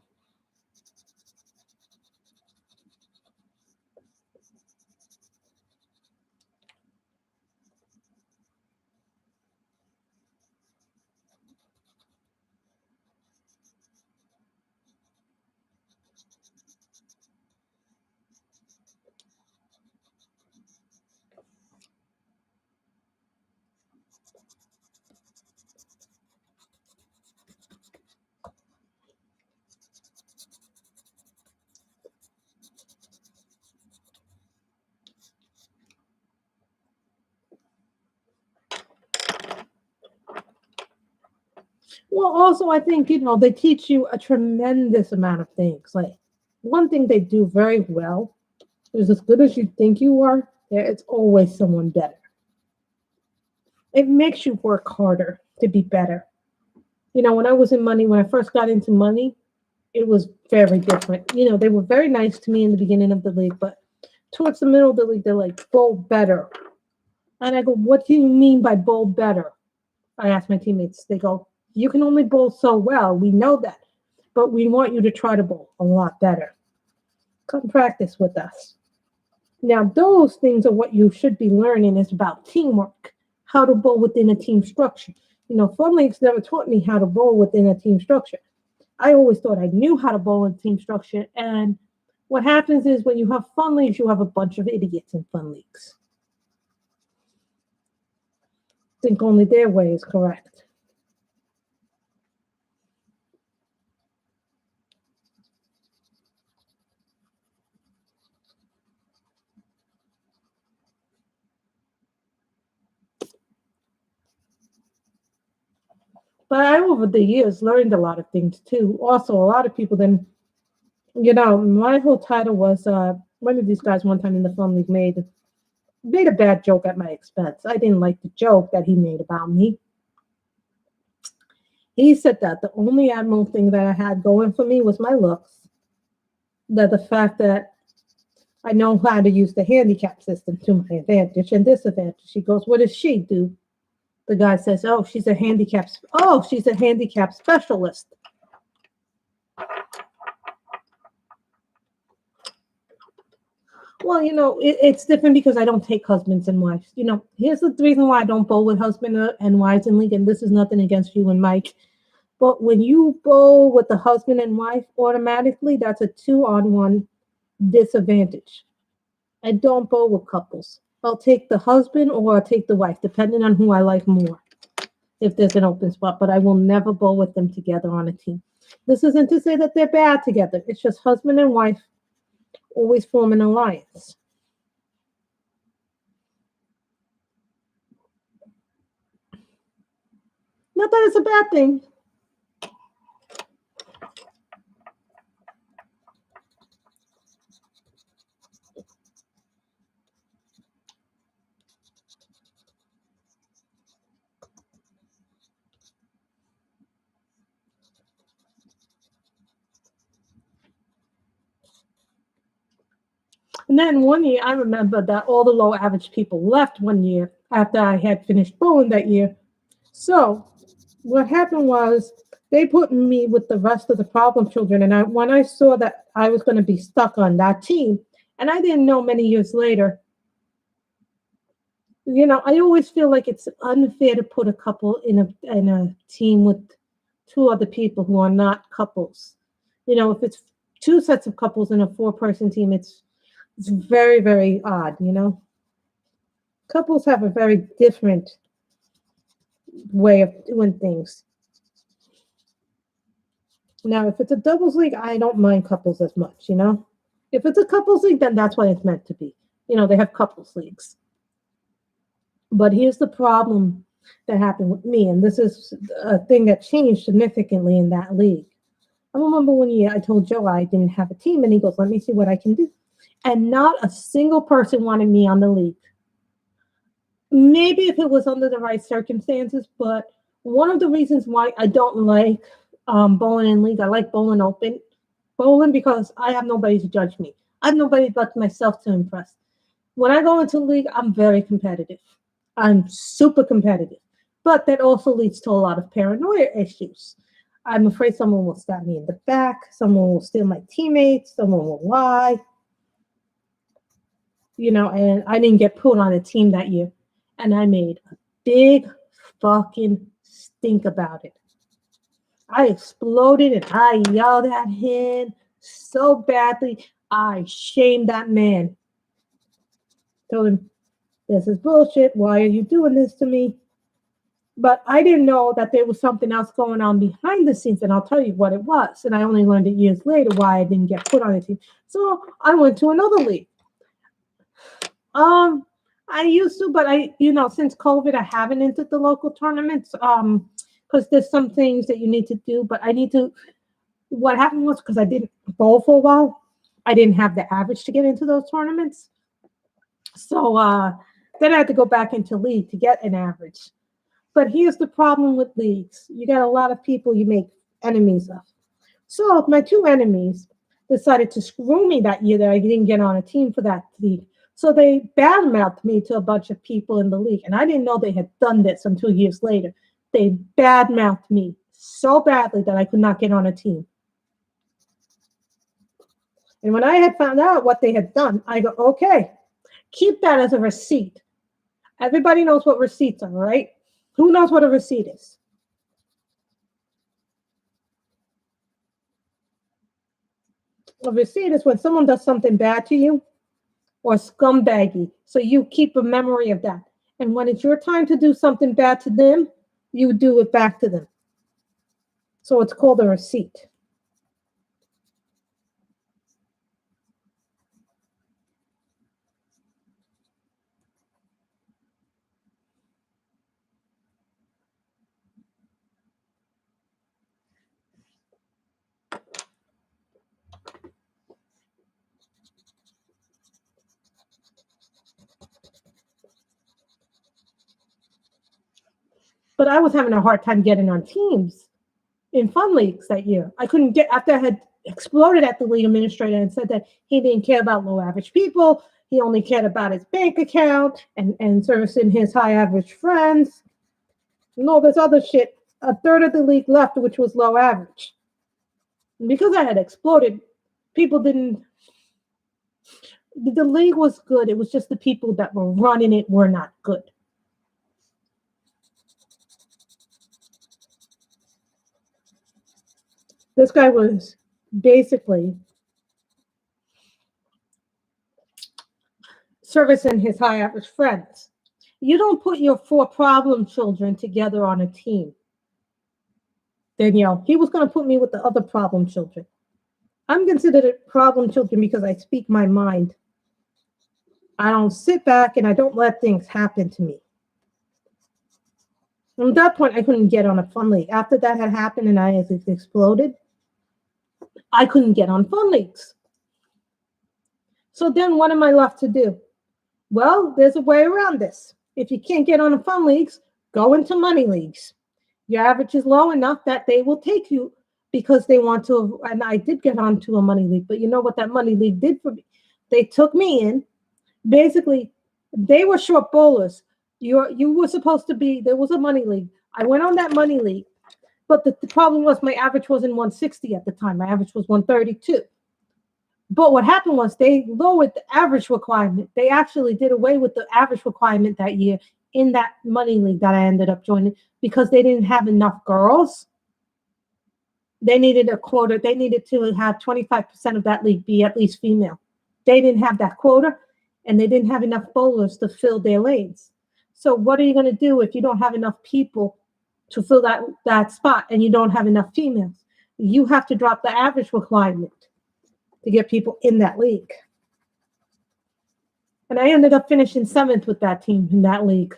[SPEAKER 1] Well, also, I think, they teach you a tremendous amount of things. Like, one thing they do very well is as good as you think you are, it's always someone better. It makes you work harder to be better. When I was in money, when I first got into money, it was very different. They were very nice to me in the beginning of the league, but towards the middle of the league, they're like, bowl better. And I go, what do you mean by bowl better? I asked my teammates. They go, you can only bowl so well. We know that. But we want you to try to bowl a lot better. Come practice with us. Now, those things are what you should be learning is about teamwork, how to bowl within a team structure. Fun leagues never taught me how to bowl within a team structure. I always thought I knew how to bowl in team structure. And what happens is when you have fun leagues, you have a bunch of idiots in fun leagues. Think only their way is correct. But I, over the years, learned a lot of things too. Also, a lot of people then, my whole title was one of these guys one time in the fun league made a bad joke at my expense. I didn't like the joke that he made about me. He said that the only admirable thing that I had going for me was my looks, that the fact that I know how to use the handicap system to my advantage and disadvantage. He goes, what does she do? The guy says, oh, she's a handicap specialist. Well, it's different because I don't take husbands and wives. Here's the reason why I don't bowl with husband and wives in league, and this is nothing against you and Mike. But when you bowl with the husband and wife, automatically that's a 2-on-1 disadvantage. I don't bowl with couples. I'll take the husband or I'll take the wife, depending on who I like more, if there's an open spot. But I will never bowl with them together on a team. This isn't to say that they're bad together. It's just husband and wife always form an alliance. Not that it's a bad thing. And then one year, I remember that all the low average people left one year after I had finished bowling that year. So what happened was they put me with the rest of the problem children. And when I saw that I was going to be stuck on that team, and I didn't know many years later, I always feel like it's unfair to put a couple in a team with two other people who are not couples. If it's two sets of couples in a 4-person team, it's very, very odd, Couples have a very different way of doing things. Now, if it's a doubles league, I don't mind couples as much, If it's a couples league, then that's what it's meant to be. They have couples leagues. But here's the problem that happened with me, and this is a thing that changed significantly in that league. I remember one year I told Joe I didn't have a team, and he goes, "Let me see what I can do." And not a single person wanted me on the league. Maybe if it was under the right circumstances, but one of the reasons why I don't like bowling in league, I like bowling open. Bowling because I have nobody to judge me. I have nobody but myself to impress. When I go into league, I'm very competitive. I'm super competitive. But that also leads to a lot of paranoia issues. I'm afraid someone will stab me in the back, someone will steal my teammates, someone will lie. And I didn't get put on a team that year. And I made a big fucking stink about it. I exploded and I yelled at him so badly. I shamed that man. Told him, "This is bullshit. Why are you doing this to me?" But I didn't know that there was something else going on behind the scenes, and I'll tell you what it was. And I only learned it years later why I didn't get put on a team. So I went to another league. I used to, but since COVID, I haven't entered the local tournaments. Because there's some things that you need to do, but I need to. What happened was because I didn't bowl for a while, I didn't have the average to get into those tournaments. So then I had to go back into league to get an average. But here's the problem with leagues: you got a lot of people you make enemies of. So my two enemies decided to screw me that year that I didn't get on a team for that league. So they badmouthed me to a bunch of people in the league. And I didn't know they had done this until years later. They badmouthed me so badly that I could not get on a team. And when I had found out what they had done, I go, okay, keep that as a receipt. Everybody knows what receipts are, right? Who knows what a receipt is? A receipt is when someone does something bad to you or scumbaggy. So you keep a memory of that. And when it's your time to do something bad to them, you do it back to them. So it's called a receipt. But I was having a hard time getting on teams in fun leagues that year. I couldn't get, after I had exploded at the league administrator and said that he didn't care about low average people. He only cared about his bank account and servicing his high average friends. And all this other shit. A third of the league left, which was low average. And because I had exploded, people didn't. The league was good. It was just the people that were running it were not good. This guy was basically servicing his high average friends. You don't put your 4 problem children together on a team. Danielle, he was going to put me with the other problem children. I'm considered a problem children because I speak my mind. I don't sit back and I don't let things happen to me. At that point, I couldn't get on a fun league. After that had happened and I had exploded, I couldn't get on fun leagues. So then what am I left to do? Well, there's a way around this. If you can't get on the fun leagues, go into money leagues. Your average is low enough that they will take you because they want to. And I did get onto a money league, but you know what that money league did for me? They took me in. Basically, they were short bowlers. You were supposed to be, there was a money league. I went on that money league, but the problem was my average wasn't 160 at the time. My average was 132. But what happened was they lowered the average requirement. They actually did away with the average requirement that year in that money league that I ended up joining because they didn't have enough girls. They needed a quota. They needed to have 25% of that league be at least female. They didn't have that quota, and they didn't have enough bowlers to fill their lanes. So what are you going to do if you don't have enough people to fill that spot and you don't have enough females? You have to drop the average requirement to get people in that league. And I ended up finishing 7th with that team in that league.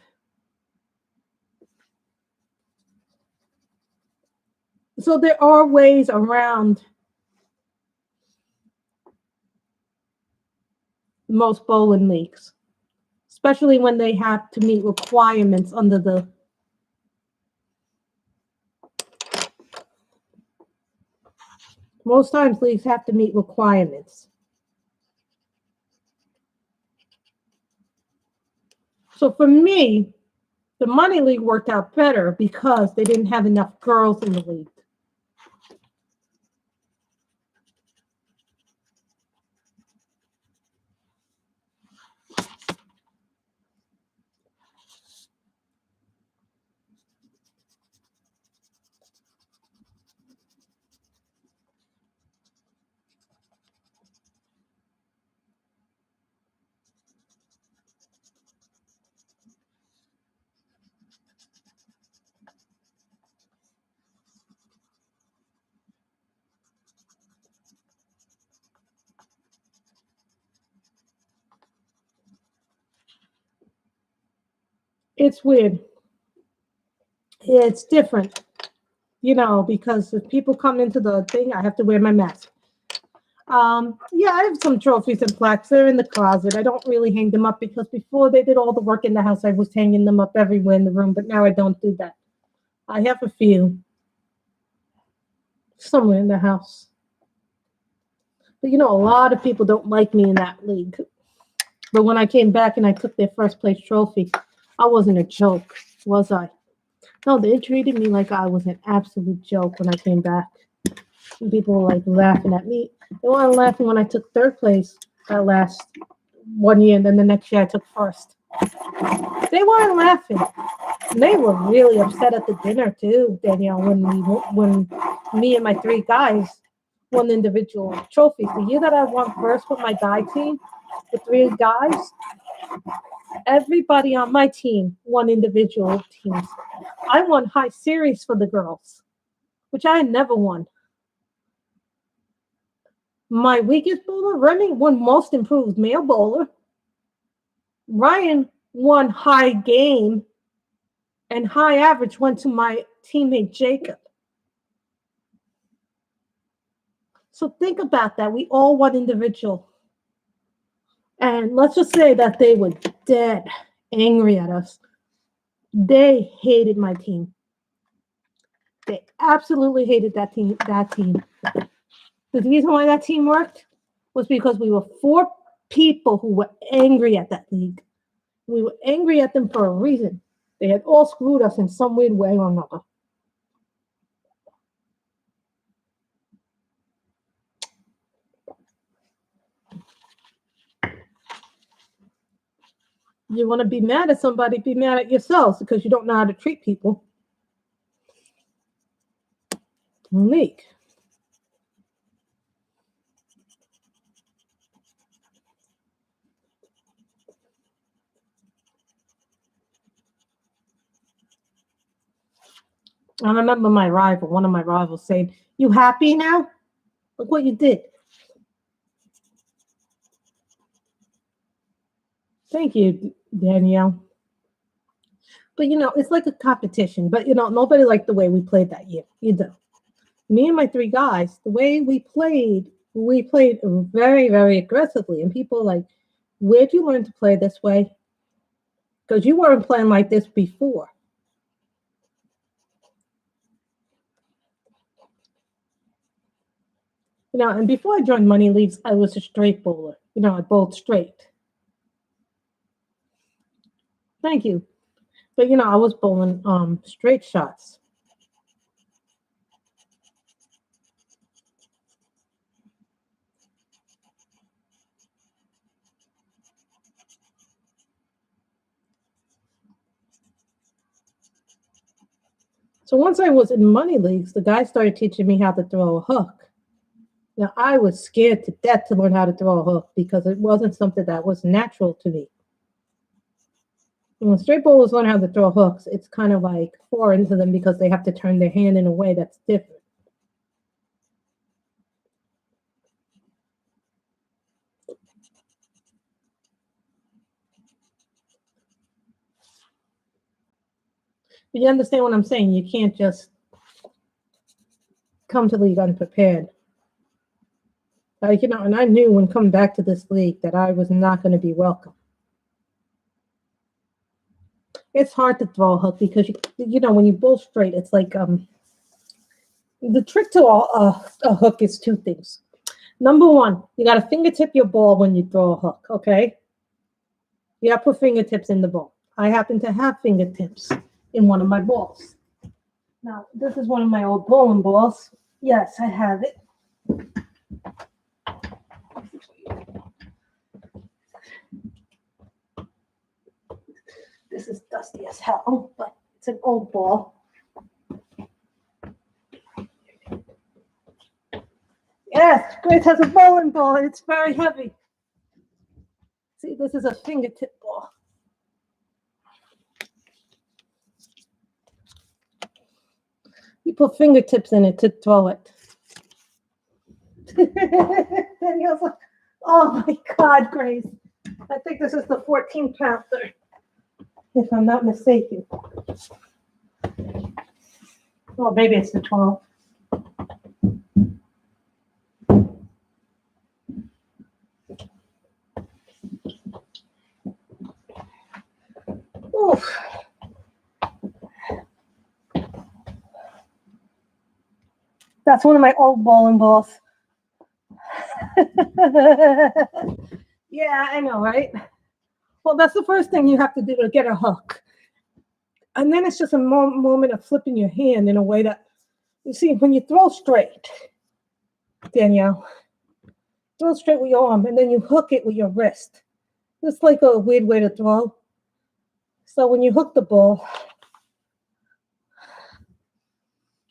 [SPEAKER 1] So there are ways around most bowling leagues, especially when they have to meet requirements under the most times leagues have to meet requirements. So for me, the money league worked out better because they didn't have enough girls in the league. It's weird. It's different, because if people come into the thing, I have to wear my mask. Yeah, I have some trophies and plaques. They're in the closet. I don't really hang them up because before they did all the work in the house, I was hanging them up everywhere in the room, but now I don't do that. I have a few somewhere in the house. But a lot of people don't like me in that league. But when I came back and I took their first place trophy, I wasn't a joke, was I? No, they treated me like I was an absolute joke when I came back. And people were like laughing at me. They weren't laughing when I took third place that last 1 year, and then the next year I took first. They weren't laughing. And they were really upset at the dinner too, Danielle, when me and my 3 guys won individual trophies. The year that I won first with my guy team, the 3 guys, everybody on my team won individual teams. I won high series for the girls, which I had never won. My weakest bowler, Remy, won most improved male bowler. Ryan won high game, and high average went to my teammate Jacob. So think about that. We all won individual. And let's just say that they were dead angry at us. They hated my team. They absolutely hated that team. The reason why that team worked was because we were 4 people who were angry at that league. We were angry at them for a reason. They had all screwed us in some weird way or another. You want to be mad at somebody, be mad at yourselves because you don't know how to treat people. League. I remember one of my rivals saying, "You happy now? Look what you did." Thank you, Danielle. But it's like a competition. But nobody liked the way we played that year. Me and my 3 guys, the way we played very, very aggressively. And people were like, "Where'd you learn to play this way? Because you weren't playing like this before." And before I joined Money Leagues, I was a straight bowler. I bowled straight. Thank you. But I was bowling straight shots. So once I was in Money Leagues, the guy started teaching me how to throw a hook. Now, I was scared to death to learn how to throw a hook because it wasn't something that was natural to me. And when straight bowlers learn how to throw hooks, it's kind of like foreign to them because they have to turn their hand in a way that's different. But you understand what I'm saying? You can't just come to league unprepared. And I knew when coming back to this league that I was not going to be welcome. It's hard to throw a hook because when you bowl straight, it's like the trick to a hook is two things. Number one, you got to fingertip your ball when you throw a hook. Okay, you got to put fingertips in the ball. I happen to have fingertips in one of my balls. Now, this is one of my old bowling balls. Yes, I have it. This is dusty as hell, but it's an old ball. Yes, Grace has a bowling ball, and it's very heavy. See, this is a fingertip ball. You put fingertips in it to throw it. Danielle's like, oh my God, Grace. I think this is the 14-pounder, if I'm not mistaken. Well, maybe it's the 12. Oof. That's one of my old bowling balls. Yeah, I know, right? Well, that's the first thing you have to do to get a hook. And then it's just a moment of flipping your hand in a way that, you see, when you throw straight, Danielle, throw straight with your arm, and then you hook it with your wrist. It's like a weird way to throw. So when you hook the ball,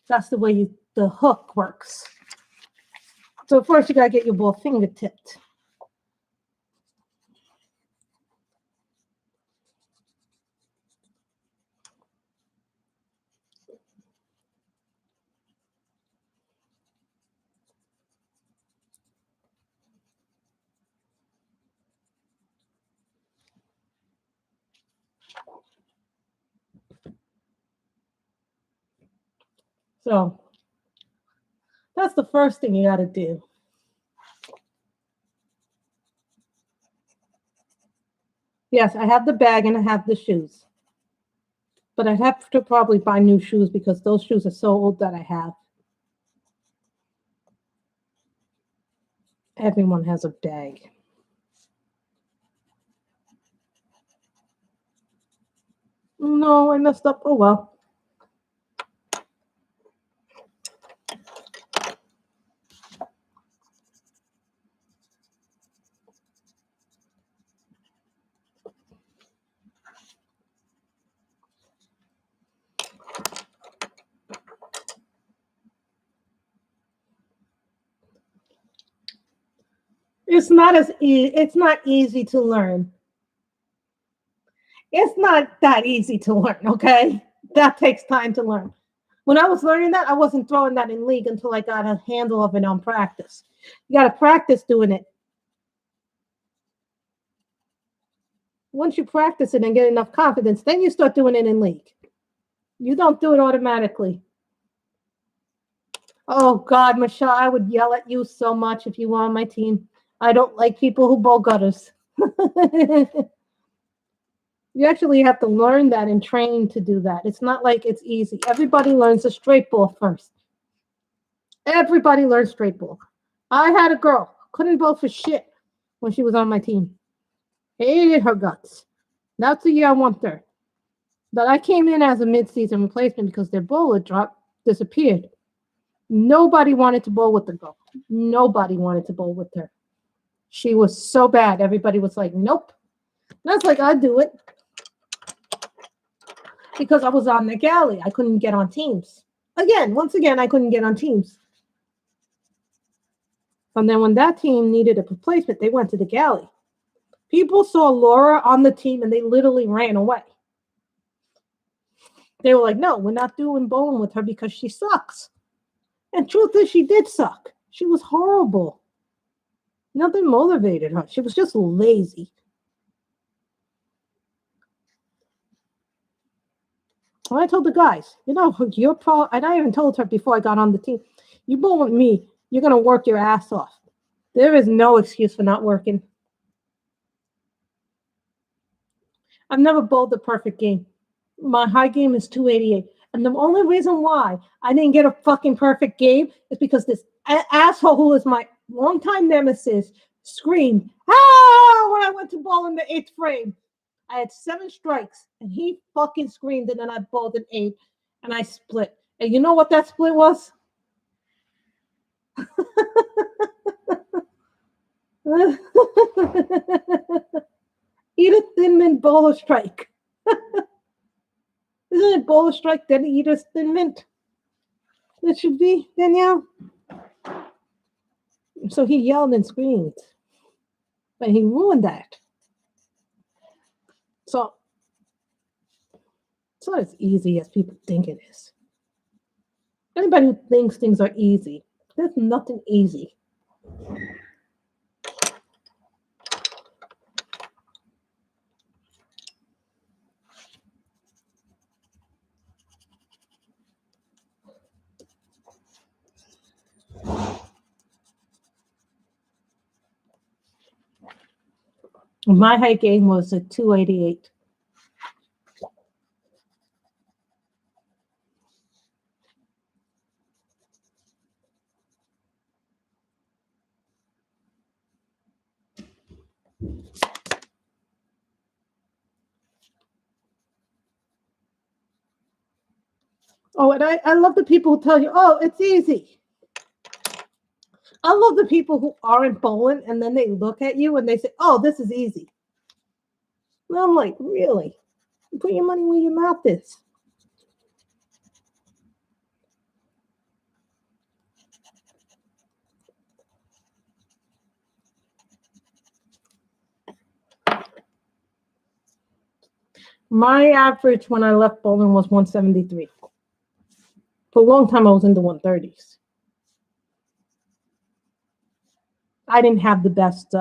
[SPEAKER 1] that's the way the hook works. So first you got to get your ball fingertipped. So that's the first thing you got to do. Yes, I have the bag and I have the shoes. But I'd have to probably buy new shoes because those shoes are so old that I have. Everyone has a bag. No, I messed up. Oh, well. It's not easy to learn. It's not that easy to learn, okay? That takes time to learn. When I was learning that, I wasn't throwing that in league until I got a handle of it on practice. You got to practice doing it. Once you practice it and get enough confidence, then you start doing it in league. You don't do it automatically. Oh, God, Michelle, I would yell at you so much if you were on my team. I don't like people who bowl gutters. You actually have to learn that and train to do that. It's not like it's easy. Everybody learns a straight ball first. Everybody learns straight ball. I had a girl, couldn't bowl for shit when she was on my team. Hated her guts. That's the year I wanted her. But I came in as a mid-season replacement because their bowler disappeared. Nobody wanted to bowl with the girl. Nobody wanted to bowl with her. She was so bad. Everybody was like, nope. And I was like, I'd do it. Because I was on the galley. I couldn't get on teams. Once again, I couldn't get on teams. And then when that team needed a replacement, they went to the galley. People saw Laura on the team and they literally ran away. They were like, no, we're not doing bowling with her because she sucks. And truth is, she did suck. She was horrible. Nothing motivated her. She was just lazy. And I told the guys, and I even told her before I got on the team, You bowl with me, you're gonna work your ass off. There is no excuse for not working. I've never bowled a perfect game. My high game is 288. And the only reason why I didn't get a fucking perfect game is because this asshole who is my longtime nemesis screamed, ah, when I went to bowl in the 8th frame. I had 7 strikes and he fucking screamed and then I bowled an 8 and I split. And you know what that split was? Eat a thin mint bowler strike. Isn't it bowler strike then eat a thin mint? That should be, Danielle. So he yelled and screamed. But he ruined that. So it's not as easy as people think it is. Anybody who thinks things are easy, there's nothing easy. My high game was a 288. Oh, and I love the people who tell you, oh, it's easy. I love the people who aren't bowling and then they look at you and they say, oh, this is easy. And I'm like, really? Put your money where your mouth is. My average when I left bowling was 173. For a long time, I was in the 130s. I didn't have the best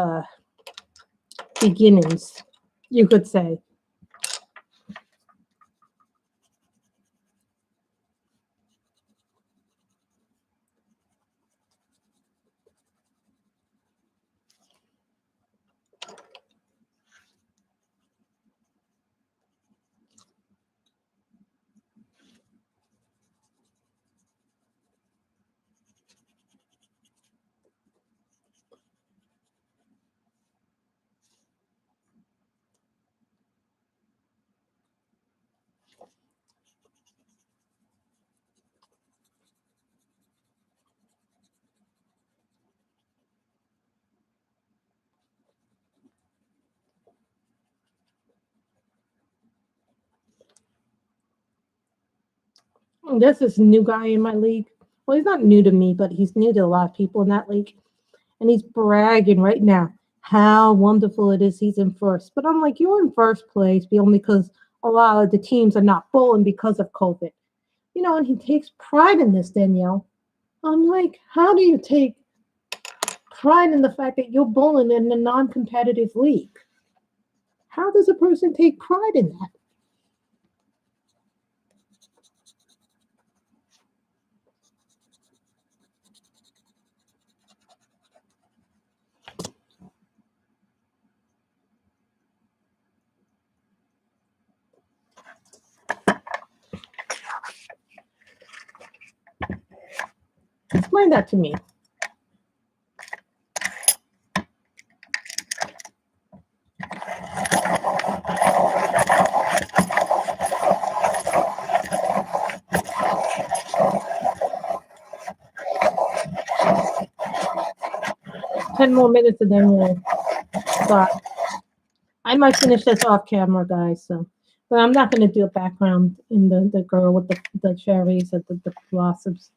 [SPEAKER 1] beginnings, you could say. This is a new guy in my league. Well, he's not new to me, but he's new to a lot of people in that league. And he's bragging right now how wonderful it is he's in first. But I'm like, you're in first place only because a lot of the teams are not bowling because of COVID. You know, and he takes pride in this, Danielle. I'm like, how do you take pride in the fact that you're bowling in a non-competitive league? How does a person take pride in that? Explain that to me. Ten more minutes and then we'll start. I might finish this off camera, guys. So, but I'm not going to do a background in the girl with the cherries and the blossoms.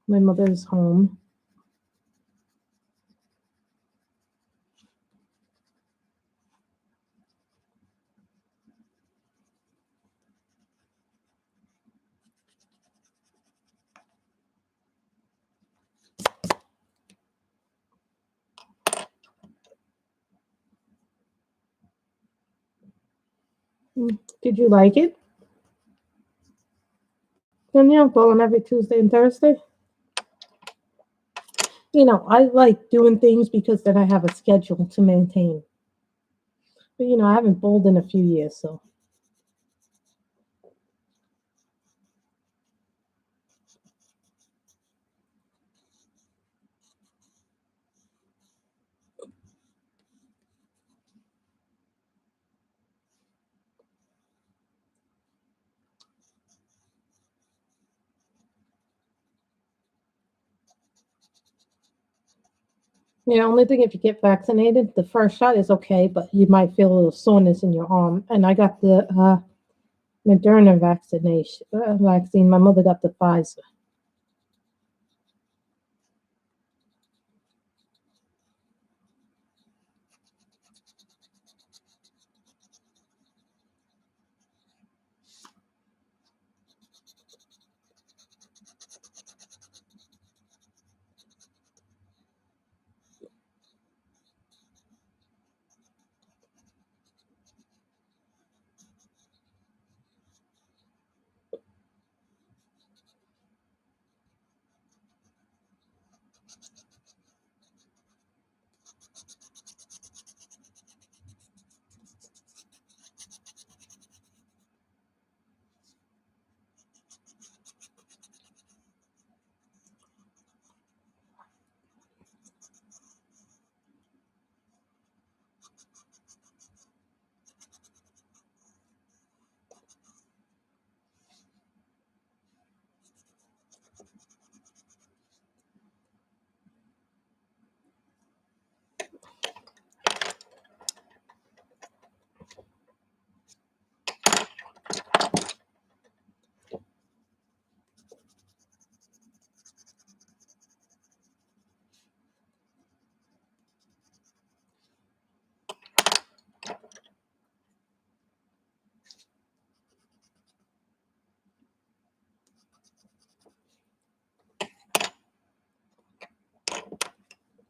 [SPEAKER 1] My mother's home. Did you like it? Then yeah, go on every Tuesday and Thursday. I like doing things because then I have a schedule to maintain. But I haven't bowled in a few years, so only thing if you get vaccinated, the first shot is okay, but you might feel a little soreness in your arm. And I got the Moderna vaccine. My mother got the Pfizer.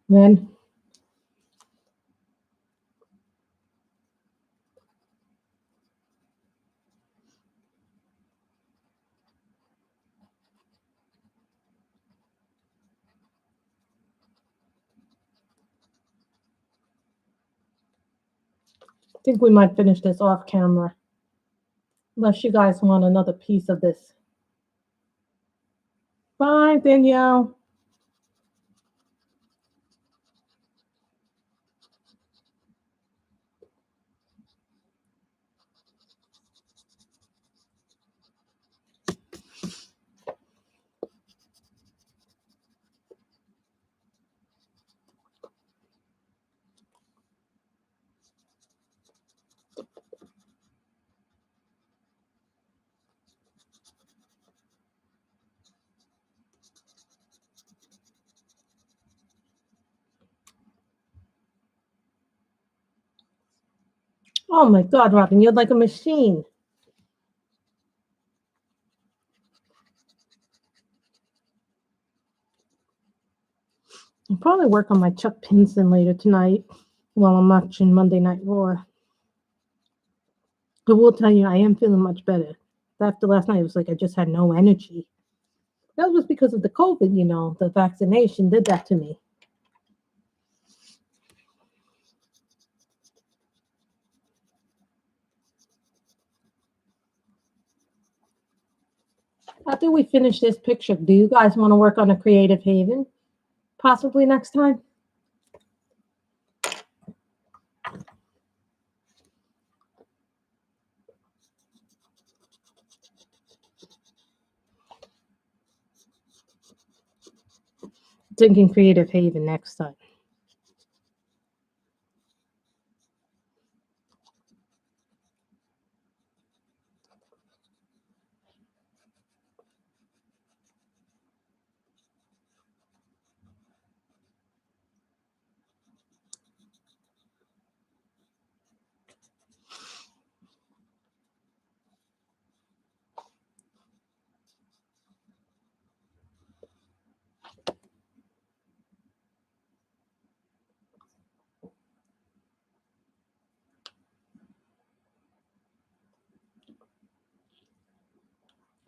[SPEAKER 1] Then I think we might finish this off camera, unless you guys want another piece of this. Bye, Danielle. Oh my God, Robin, you're like a machine. I'll probably work on my Chuck Pinson later tonight while I'm watching Monday Night Raw. I will tell you, I am feeling much better. After last night, it was like I just had no energy. That was because of the COVID, the vaccination did that to me. After we finish this picture, do you guys want to work on a creative haven? Possibly next time? Thinking creative haven next time.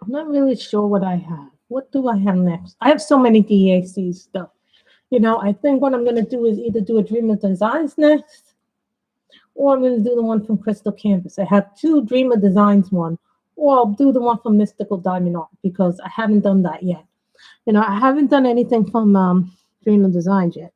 [SPEAKER 1] I'm not really sure what I have. What do I have next? I have so many DAC stuff. I think what I'm going to do is either do a Dream of Designs next, or I'm going to do the one from Crystal Canvas. I have two Dream of Designs one, or I'll do the one from Mystical Diamond Art because I haven't done that yet. I haven't done anything from Dream of Designs yet.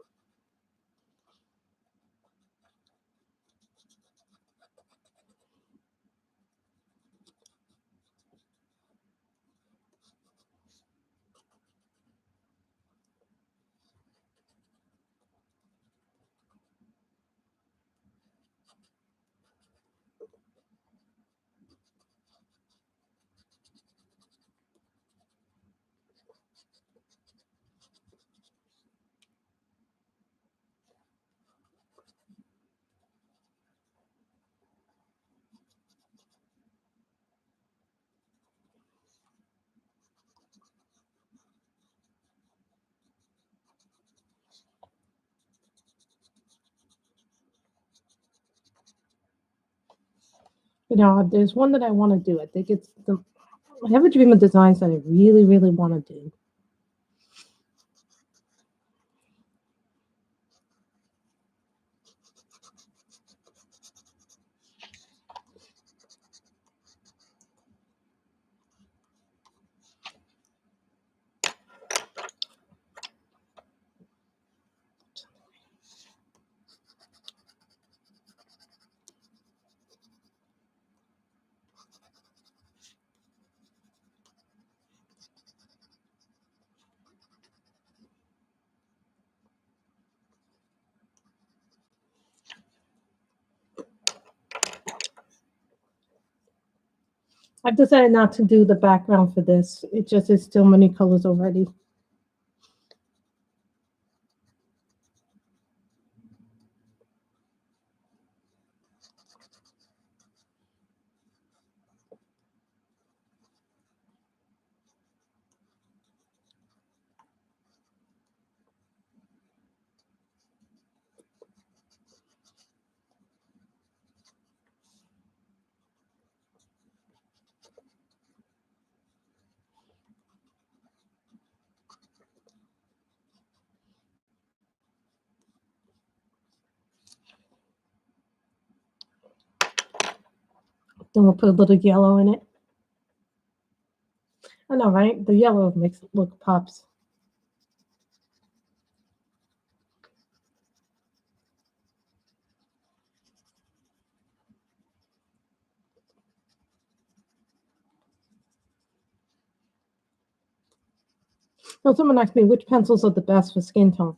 [SPEAKER 1] There's one that I want to do. I think I have a Dream of Designs that I really, really want to do. I've decided not to do the background for this. It just is too many colors already. Then we'll put a little yellow in it. I know, right? The yellow makes it look pops. So someone asked me which pencils are the best for skin tone.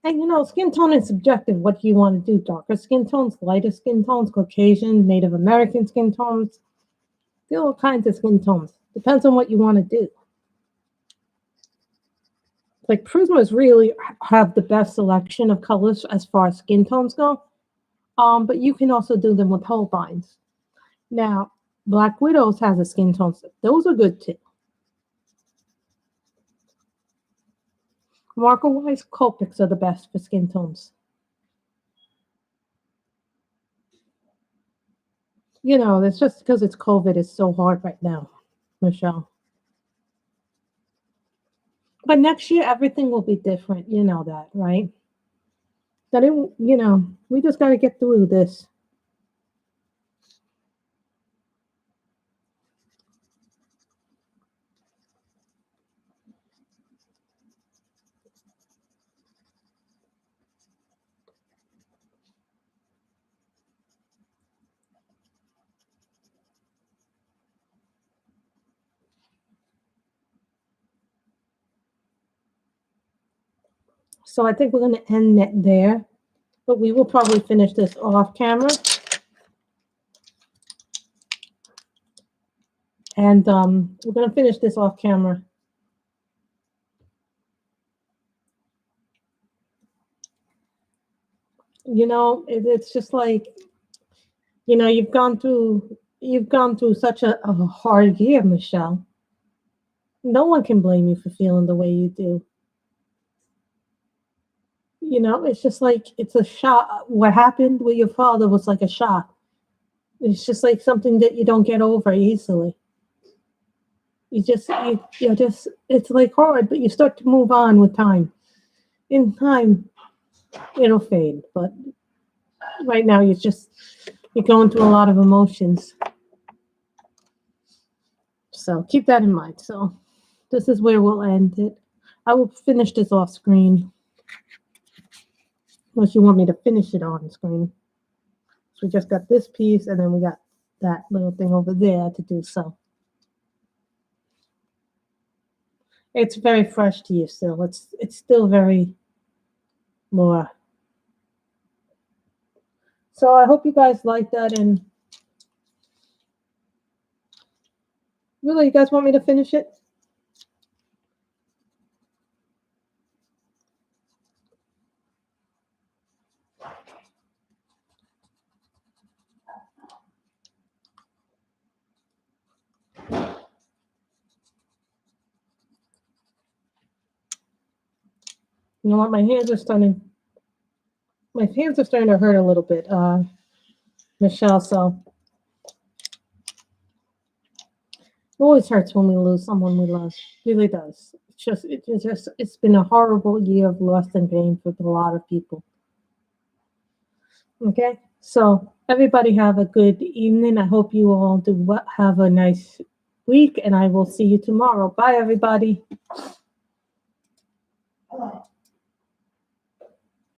[SPEAKER 1] And skin tone is subjective. What do you want to do? Darker skin tones, lighter skin tones, Caucasian, Native American skin tones. There are all kinds of skin tones. Depends on what you want to do. Like Prismas really have the best selection of colors as far as skin tones go. But you can also do them with Holbeins. Now, Black Widows has a skin tone. Those are good too. Marker-wise, Copics are the best for skin tones. It's just because it's COVID. It's so hard right now, Michelle. But next year, everything will be different. You know that, right? We just got to get through this. So I think we're going to end it there. But we will probably finish this off camera. And we're going to finish this off camera. It's just like, you've gone through such a hard year, Michelle. No one can blame you for feeling the way you do. It's just like it's a shock. What happened with your father was like a shock. It's just like something that you don't get over easily. you're just, it's like hard, but you start to move on with time. In time, it'll fade, but right now you're going through a lot of emotions. So keep that in mind. So this is where we'll end it. I will finish this off screen. Unless you want me to finish it on screen. So we just got this piece and then we got that little thing over there to do so. It's very fresh to you still. It's still very more. So I hope you guys like that, and really, you guys want me to finish it? You know what? My hands are starting to hurt a little bit, Michelle. So it always hurts when we lose someone we love. It really does. It's been a horrible year of loss and pain for a lot of people. Okay, so everybody have a good evening. I hope you all have a nice week, and I will see you tomorrow. Bye, everybody.